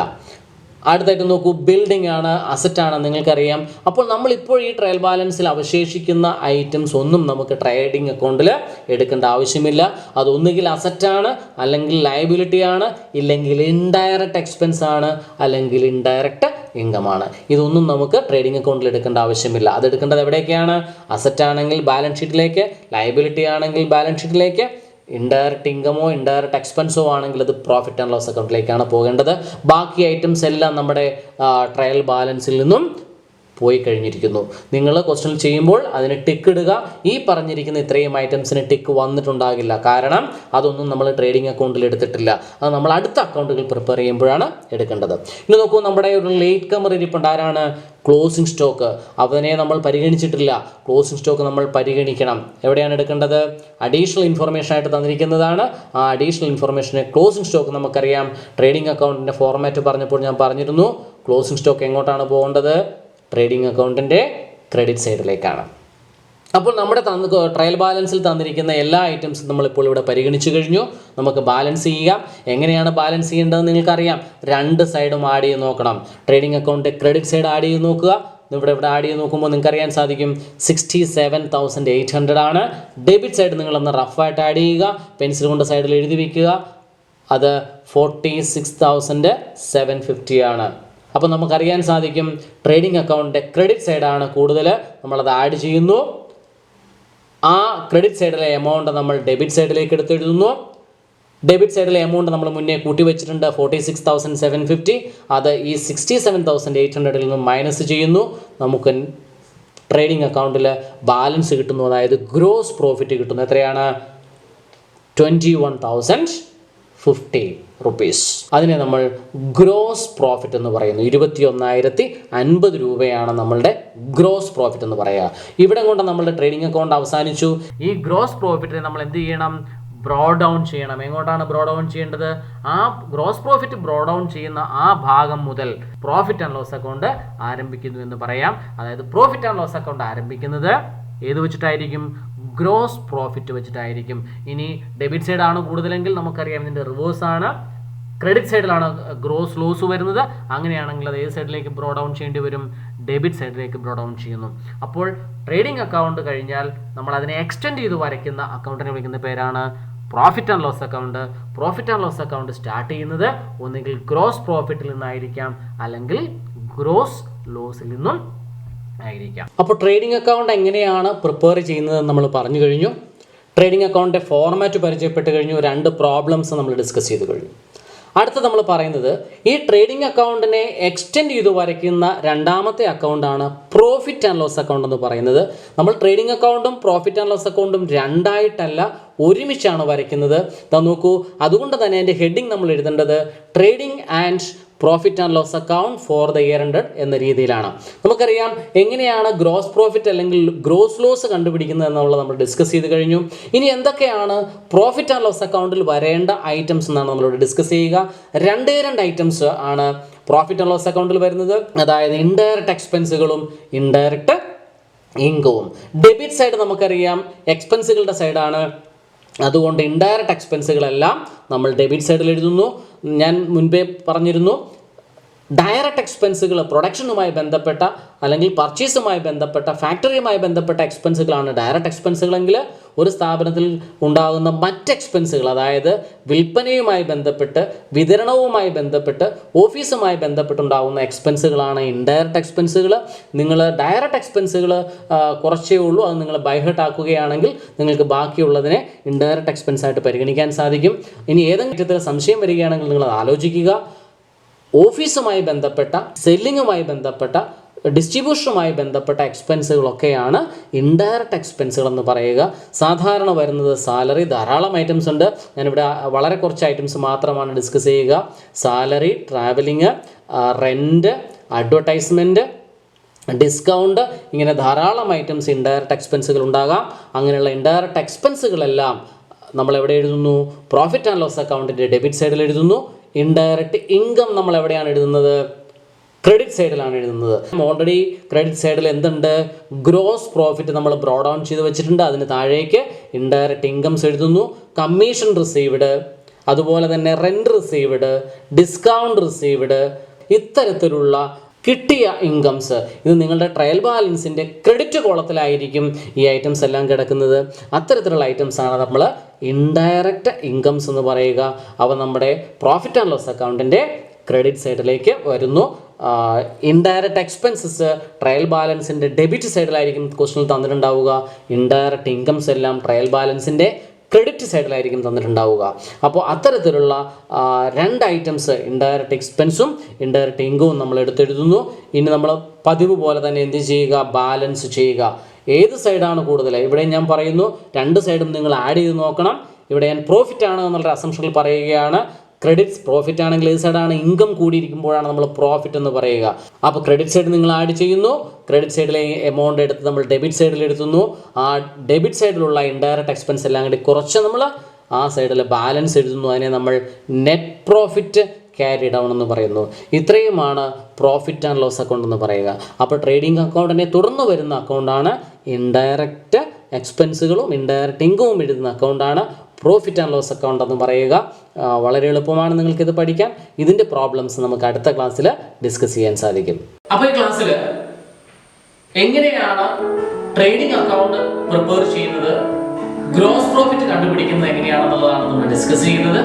അടുത്തായിട്ട് നോക്കൂ, ബിൽഡിംഗ് ആണ്, അസറ്റാണ്, നിങ്ങൾക്കറിയാം. അപ്പോൾ നമ്മളിപ്പോൾ ഈ ട്രയൽ ബാലൻസിൽ അവശേഷിക്കുന്ന ഐറ്റംസ് ഒന്നും നമുക്ക് ട്രേഡിംഗ് അക്കൗണ്ടിൽ എടുക്കേണ്ട ആവശ്യമില്ല. അതൊന്നുകിൽ അസറ്റാണ്, അല്ലെങ്കിൽ ലയബിലിറ്റി ആണ്, ഇല്ലെങ്കിൽ ഇൻഡയറക്റ്റ് എക്സ്പെൻസ് ആണ്, അല്ലെങ്കിൽ ഇൻഡയറക്റ്റ് ഇൻകം ആണ്. ഇതൊന്നും നമുക്ക് ട്രേഡിംഗ് അക്കൗണ്ടിൽ എടുക്കേണ്ട ആവശ്യമില്ല. അത് എടുക്കേണ്ടത് എവിടേക്കാണ്? അസറ്റ് ആണെങ്കിൽ ബാലൻസ് ഷീറ്റിലേക്ക്, ലയബിലിറ്റി ആണെങ്കിൽ ബാലൻസ് ഷീറ്റിലേക്ക്, ഇൻഡയറക്റ്റ് ഇൻകമോ ഇൻഡയറക്റ്റ് എക്സ്പെൻസോ ആണെങ്കിൽ അത് പ്രോഫിറ്റ് ആൻഡ് ലോസ് അക്കൗണ്ടിലേക്കാണ് പോകേണ്ടത്. ബാക്കി ഐറ്റംസ് എല്ലാം നമ്മുടെ ട്രയൽ ബാലൻസിൽ നിന്നും പോയി കഴിഞ്ഞിരിക്കുന്നു. നിങ്ങൾ ക്വസ്റ്റ്യൻ ചെയ്യുമ്പോൾ അതിന് ടിക്ക് ഇടുക. ഈ പറഞ്ഞിരിക്കുന്ന ഇത്രയും ഐറ്റംസിന് ടിക്ക് വന്നിട്ടുണ്ടാകില്ല, കാരണം അതൊന്നും നമ്മൾ ട്രേഡിംഗ് അക്കൗണ്ടിൽ എടുത്തിട്ടില്ല. അത് നമ്മൾ അടുത്ത അക്കൗണ്ടുകൾ പ്രിപ്പയർ ചെയ്യുമ്പോഴാണ് എടുക്കേണ്ടത്. ഇനി നോക്കൂ, നമ്മുടെ ഒരു ലേറ്റ് കമർ ഇരിപ്പുണ്ട്. ആരാണ്? Closing stock. അതിനെ നമ്മൾ പരിഗണിച്ചിട്ടില്ല. ക്ലോസിംഗ് സ്റ്റോക്ക് നമ്മൾ പരിഗണിക്കണം. എവിടെയാണ് എടുക്കേണ്ടത്? അഡീഷണൽ ഇൻഫർമേഷൻ ആയിട്ട് തന്നിരിക്കുന്നതാണ്. ആ അഡീഷണൽ ഇൻഫർമേഷനെ ക്ലോസിംഗ് സ്റ്റോക്ക് നമുക്കറിയാം. ട്രേഡിംഗ് അക്കൗണ്ടിൻ്റെ ഫോർമാറ്റ് പറഞ്ഞപ്പോൾ ഞാൻ പറഞ്ഞിരുന്നു, ക്ലോസിംഗ് സ്റ്റോക്ക് എങ്ങോട്ടാണ് പോകേണ്ടത്? ട്രേഡിംഗ് അക്കൗണ്ടിൻ്റെ ക്രെഡിറ്റ് സൈഡിലേക്കാണ്. അപ്പോൾ നമ്മുടെ ട്രയൽ ബാലൻസിൽ തന്നിരിക്കുന്ന എല്ലാ ഐറ്റംസും നമ്മളിപ്പോൾ ഇവിടെ പരിഗണിച്ചു കഴിഞ്ഞു. നമുക്ക് ബാലൻസ് ചെയ്യാം. എങ്ങനെയാണ് ബാലൻസ് ചെയ്യേണ്ടതെന്ന് നിങ്ങൾക്കറിയാം. രണ്ട് സൈഡും ആഡ് ചെയ്ത് നോക്കണം. Trading account credit side add ചെയ്ത് നോക്കുക. ഇവിടെ ആഡ് ചെയ്ത് നോക്കുമ്പോൾ നിങ്ങൾക്ക് അറിയാൻ സാധിക്കും 67,800 ആണ്. ഡെബിറ്റ് സൈഡ് നിങ്ങളൊന്ന് റഫായിട്ട് ആഡ് ചെയ്യുക. പെൻസിൽ കൊണ്ട് സൈഡിൽ എഴുതി വയ്ക്കുക. അത് 46,750 ആണ്. അപ്പോൾ നമുക്കറിയാൻ സാധിക്കും ട്രേഡിംഗ് അക്കൗണ്ടിൻ്റെ ക്രെഡിറ്റ് സൈഡാണ് കൂടുതൽ. നമ്മളത് ആഡ് ചെയ്യുന്നു. ആ ക്രെഡിറ്റ് സൈഡിലെ എമൗണ്ട് നമ്മൾ ഡെബിറ്റ് സൈഡിലേക്ക് എടുത്തെഴുതുന്നു. ഡെബിറ്റ് സൈഡിലെ എമൗണ്ട് നമ്മൾ മുന്നേ കൂട്ടി വെച്ചിട്ടുണ്ട് 46,750. അത് ഈ 67,800 നിന്നും മൈനസ് ചെയ്യുന്നു. നമുക്ക് ട്രേഡിംഗ് അക്കൗണ്ടിൽ ബാലൻസ് കിട്ടുന്നു, അതായത് ഗ്രോസ് പ്രോഫിറ്റ് കിട്ടുന്നു. എത്രയാണ്? 21,050 rupees. അതിനെ നമ്മൾ ഗ്രോസ് പ്രോഫിറ്റ് എന്ന് പറയുന്നു. 21,050 രൂപയാണ് നമ്മളുടെ ഗ്രോസ് പ്രോഫിറ്റ് എന്ന് പറയുക. ഇവിടെ കൊണ്ട് നമ്മളുടെ ട്രേഡിംഗ് അക്കൗണ്ട് അവസാനിച്ചു. ഈ ഗ്രോസ് പ്രോഫിറ്റിനെ നമ്മൾ എന്ത് ചെയ്യണം? ബ്രോ ഡൗൺ ചെയ്യണം. എങ്ങോട്ടാണ് ബ്രോ ഡൗൺ ചെയ്യേണ്ടത്? ആ ഗ്രോസ് പ്രോഫിറ്റ് ബ്രോ ഡൗൺ ചെയ്യുന്ന ആ ഭാഗം മുതൽ പ്രോഫിറ്റ് ആൻഡ് ലോസ് അക്കൗണ്ട് ആരംഭിക്കുന്നു എന്ന് പറയാം. അതായത് പ്രോഫിറ്റ് ആൻഡ് ലോസ് അക്കൗണ്ട് ആരംഭിക്കുന്നത് ഏത് വെച്ചിട്ടായിരിക്കും? ഗ്രോസ് പ്രോഫിറ്റ് വെച്ചിട്ടായിരിക്കും. ഇനി ഡെബിറ്റ് സൈഡ് ആണ് കൂടുതലെങ്കിൽ നമുക്കറിയാം ഇതിൻ്റെ റിവേഴ്സ് ആണ്. ക്രെഡിറ്റ് സൈഡിലാണ് ഗ്രോസ് ലോസ് വരുന്നത്. അങ്ങനെയാണെങ്കിൽ അത് ഏത് സൈഡിലേക്ക് ബ്രോ ഡൗൺ ചെയ്യേണ്ടി വരും? ഡെബിറ്റ് സൈഡിലേക്ക് ബ്രോ ഡൗൺ ചെയ്യുന്നു. അപ്പോൾ ട്രേഡിംഗ് അക്കൗണ്ട് കഴിഞ്ഞാൽ നമ്മൾ അതിനെ എക്സ്റ്റെൻഡ് ചെയ്ത് വരയ്ക്കുന്ന അക്കൗണ്ടിനെ വിളിക്കുന്ന പേരാണ് profit and loss account. Profit and loss account start ചെയ്യുന്നത് ഒന്നുകിൽ ഗ്രോസ് പ്രോഫിറ്റിൽ നിന്നായിരിക്കാം, അല്ലെങ്കിൽ ഗ്രോസ് ലോസിൽ നിന്നും ആയിരിക്കാം. അപ്പോൾ ട്രേഡിംഗ് അക്കൗണ്ട് എങ്ങനെയാണ് പ്രിപ്പയർ ചെയ്യുന്നത് നമ്മൾ പറഞ്ഞു കഴിഞ്ഞു. ട്രേഡിംഗ് അക്കൗണ്ടിൻ്റെ ഫോർമാറ്റ് പരിചയപ്പെട്ട് കഴിഞ്ഞു. 2 പ്രോബ്ലംസ് നമ്മൾ ഡിസ്കസ് ചെയ്ത് കഴിഞ്ഞു. അടുത്ത നമ്മൾ പറയുന്നത് ഈ ട്രേഡിംഗ് അക്കൗണ്ടിനെ എക്സ്റ്റെൻഡ് ചെയ്ത് വരയ്ക്കുന്ന രണ്ടാമത്തെ അക്കൗണ്ടാണ് പ്രോഫിറ്റ് ആൻഡ് ലോസ് അക്കൗണ്ട് എന്ന് പറയുന്നത്. നമ്മൾ ട്രേഡിംഗ് അക്കൗണ്ടും പ്രോഫിറ്റ് ആൻഡ് ലോസ് അക്കൗണ്ടും രണ്ടായിട്ടല്ല, ഒരുമിച്ചാണ് വരയ്ക്കുന്നത്. നോക്കൂ, അതുകൊണ്ട് തന്നെ എൻ്റെ ഹെഡിങ് നമ്മൾ എഴുതേണ്ടത് trading and profit and loss account for the year ended എന്ന രീതിയിലാണ്. നമുക്കറിയാം എങ്ങനെയാണ് ഗ്രോസ് പ്രോഫിറ്റ് അല്ലെങ്കിൽ ഗ്രോസ് ലോസ് കണ്ടുപിടിക്കുന്നത് എന്നുള്ളത് നമ്മൾ ഡിസ്കസ് ചെയ്ത് കഴിഞ്ഞു. ഇനി എന്തൊക്കെയാണ് പ്രോഫിറ്റ് ആൻഡ് ലോസ് അക്കൗണ്ടിൽ വരേണ്ട ഐറ്റംസ് എന്നാണ് നമ്മളിവിടെ ഡിസ്കസ് ചെയ്യുക. 2 ഐറ്റംസ് ആണ് പ്രോഫിറ്റ് ആൻഡ് ലോസ് അക്കൗണ്ടിൽ വരുന്നത്. അതായത് ഇൻഡയറക്റ്റ് എക്സ്പെൻസുകളും ഇൻഡയറക്റ്റ് ഇൻകവും. ഡെബിറ്റ് സൈഡ് നമുക്കറിയാം എക്സ്പെൻസുകളുടെ സൈഡാണ്. അതുകൊണ്ട് ഇൻഡയറക്റ്റ് എക്സ്പെൻസുകളെല്ലാം നമ്മൾ ഡെബിറ്റ് സൈഡിൽ എഴുതുന്നു. ഞാൻ മുൻപേ പറഞ്ഞിരുന്നു, ഡയറക്റ്റ് എക്സ്പെൻസുകൾ പ്രൊഡക്ഷനുമായി ബന്ധപ്പെട്ട അല്ലെങ്കിൽ പർച്ചേസുമായി ബന്ധപ്പെട്ട ഫാക്ടറിയുമായി ബന്ധപ്പെട്ട എക്സ്പെൻസുകളാണ് ഡയറക്റ്റ് എക്സ്പെൻസുകളെങ്കിൽ, ഒരു സ്ഥാപനത്തിൽ ഉണ്ടാകുന്ന മറ്റ് എക്സ്പെൻസുകൾ, അതായത് വിൽപ്പനയുമായി ബന്ധപ്പെട്ട്, വിതരണവുമായി ബന്ധപ്പെട്ട്, ഓഫീസുമായി ബന്ധപ്പെട്ടുണ്ടാകുന്ന എക്സ്പെൻസുകളാണ് ഇൻഡയറക്റ്റ് എക്സ്പെൻസുകൾ. നിങ്ങൾ ഡയറക്റ്റ് എക്സ്പെൻസുകൾ കുറച്ചേ ഉള്ളൂ, അത് നിങ്ങൾ ബൈഹേർട്ട് ആക്കുകയാണെങ്കിൽ നിങ്ങൾക്ക് ബാക്കിയുള്ളതിനെ ഇൻഡയറക്റ്റ് എക്സ്പെൻസ് ആയിട്ട് പരിഗണിക്കാൻ സാധിക്കും. ഇനി ഏതെങ്കിലും സംശയം വരികയാണെങ്കിൽ നിങ്ങൾ ആലോചിക്കുക. ഓഫീസുമായി ബന്ധപ്പെട്ട, സെല്ലിങ്ങുമായി ബന്ധപ്പെട്ട, ഡിസ്ട്രിബ്യൂഷനുമായി ബന്ധപ്പെട്ട എക്സ്പെൻസുകളൊക്കെയാണ് ഇൻഡയറക്റ്റ് എക്സ്പെൻസുകൾ എന്ന് പറയുക. സാധാരണ വരുന്നത് സാലറി. ധാരാളം ഐറ്റംസ് ഉണ്ട്, ഞാനിവിടെ വളരെ കുറച്ച് ഐറ്റംസ് മാത്രമാണ് ഡിസ്കസ് ചെയ്യുക. Salary, travelling, rent, advertisement, discount, ഇങ്ങനെ ധാരാളം ഐറ്റംസ് ഇൻഡയറക്റ്റ് എക്സ്പെൻസുകൾ ഉണ്ടാകാം. അങ്ങനെയുള്ള ഇൻഡയറക്റ്റ് എക്സ്പെൻസുകളെല്ലാം നമ്മൾ എവിടെ എഴുതുന്നു? പ്രോഫിറ്റ് ആൻഡ് ലോസ് അക്കൗണ്ടിൻ്റെ ഡെബിറ്റ് സൈഡിൽ എഴുതുന്നു. ഇൻഡയറക്റ്റ് ഇൻകം നമ്മൾ എവിടെയാണ് എഴുതുന്നത്? ക്രെഡിറ്റ് സൈഡിലാണ് എഴുതുന്നത്. ഓൾറെഡി ക്രെഡിറ്റ് സൈഡിൽ എന്തുണ്ട്? ഗ്രോസ് പ്രോഫിറ്റ് നമ്മൾ ബ്രോ ഡൗൺ ചെയ്ത് വെച്ചിട്ടുണ്ട്. അതിന് താഴേക്ക് ഇൻഡയറക്റ്റ് ഇൻകംസ് എഴുതുന്നു. കമ്മീഷൻ റിസീവ്ഡ്, അതുപോലെ തന്നെ റെൻറ്റ് റിസീവ്ഡ്, ഡിസ്കൗണ്ട് റിസീവ്ഡ്, ഇത്തരത്തിലുള്ള കിട്ടിയ ഇൻകംസ്, ഇത് നിങ്ങളുടെ ട്രയൽ ബാലൻസിൻ്റെ ക്രെഡിറ്റ് കോളത്തിലായിരിക്കും ഈ ഐറ്റംസ് എല്ലാം കിടക്കുന്നത്. അത്തരത്തിലുള്ള ഐറ്റംസാണ് നമ്മൾ ഇൻഡയറക്റ്റ് ഇൻകംസ് എന്ന് പറയുക. അവ നമ്മുടെ പ്രോഫിറ്റ് ആൻഡ് ലോസ് അക്കൗണ്ടിൻ്റെ ക്രെഡിറ്റ് സൈഡിലേക്ക് വരുന്നു. ഇൻഡയറക്റ്റ് എക്സ്പെൻസസ് ട്രയൽ ബാലൻസിൻ്റെ ഡെബിറ്റ് സൈഡിലായിരിക്കും ക്വസ്റ്റനിൽ തന്നിട്ടുണ്ടാവുക. ഇൻഡയറക്റ്റ് ഇൻകംസ് എല്ലാം ട്രയൽ ബാലൻസിൻ്റെ ക്രെഡിറ്റ് സൈഡിലായിരിക്കും തന്നിട്ടുണ്ടാവുക. അപ്പോൾ അത്തരത്തിലുള്ള 2 ഐറ്റംസ്, ഇൻഡയറക്റ്റ് എക്സ്പെൻസും ഇൻഡയറക്റ്റ് ഇൻകവും നമ്മൾ എടുത്തെഴുതുന്നു. ഇനി നമ്മൾ പതിവ് പോലെ തന്നെ എന്ത് ചെയ്യുക? ബാലൻസ് ചെയ്യുക. ഏത് സൈഡാണ് കൂടുതൽ? ഇവിടെ ഞാൻ പറയുന്നു 2 സൈഡും നിങ്ങൾ ആഡ് ചെയ്ത് നോക്കണം. ഇവിടെ ഞാൻ പ്രോഫിറ്റ് ആണ് എന്നുള്ള അസംഷനിൽ പറയുകയാണ്. ക്രെഡിറ്റ് പ്രോഫിറ്റ് ആണെങ്കിൽ ഏത് സൈഡാണ്? ഇൻകം കൂടിയിരിക്കുമ്പോഴാണ് നമ്മൾ പ്രോഫിറ്റ് എന്ന് പറയുക. അപ്പോൾ ക്രെഡിറ്റ് സൈഡ് നിങ്ങൾ ആഡ് ചെയ്യുന്നു. ക്രെഡിറ്റ് സൈഡിലെ എമൗണ്ട് എടുത്ത് നമ്മൾ ഡെബിറ്റ് സൈഡിൽ എഴുതുന്നു. ആ ഡെബിറ്റ് സൈഡിലുള്ള ഇൻഡയറക്റ്റ് എക്സ്പെൻസ് എല്ലാം കൂടി കുറച്ച് നമ്മൾ ആ സൈഡിൽ ബാലൻസ് എഴുതുന്നു. അതിനെ നമ്മൾ നെറ്റ് പ്രോഫിറ്റ് ക്യാരി ഡൗൺ എന്ന് പറയുന്നു. ഇത്രയുമാണ് പ്രോഫിറ്റ് ആൻഡ് ലോസ് അക്കൗണ്ട് എന്ന് പറയുക. അപ്പോൾ ട്രേഡിംഗ് അക്കൗണ്ടിനെ തുടർന്ന് വരുന്ന അക്കൗണ്ടാണ് ഇൻഡയറക്റ്റ് എക്സ്പെൻസുകളും ഇൻഡയറക്റ്റ് ഇൻകവും എഴുതുന്ന അക്കൗണ്ടാണ് പ്രോഫിറ്റ് ആൻഡ് ലോസ് അക്കൗണ്ട് എന്ന് പറയുക. വളരെ എളുപ്പമാണ് നിങ്ങൾക്കിത് പഠിക്കാൻ. ഇതിൻ്റെ പ്രോബ്ലംസ് നമുക്ക് അടുത്ത ക്ലാസ്സിൽ ഡിസ്കസ് ചെയ്യാൻ സാധിക്കും. അപ്പോൾ ഈ ക്ലാസ്സിൽ എങ്ങനെയാണ് ട്രേഡിംഗ് അക്കൗണ്ട് പ്രിപ്പയർ ചെയ്യുന്നത്, ഗ്രോസ് പ്രോഫിറ്റ് കണ്ടുപിടിക്കുന്നത് എങ്ങനെയാണെന്നുള്ളതാണ് നമ്മൾ ഡിസ്കസ് ചെയ്യുന്നത്.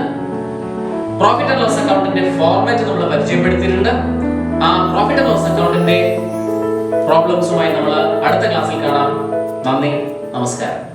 പ്രോഫിറ്റ് ആൻഡ് ലോസ് അക്കൗണ്ടിന്റെ ഫോർമാറ്റ് നമ്മൾ പരിചയപ്പെടുത്തിയിട്ടുണ്ട്. ആ പ്രോഫിറ്റ് ആൻഡ് ലോസ് അക്കൗണ്ടിന്റെ പ്രോബ്ലംസുമായി നമ്മൾ അടുത്ത ക്ലാസ്സിൽ കാണാം. നന്ദി, നമസ്കാരം.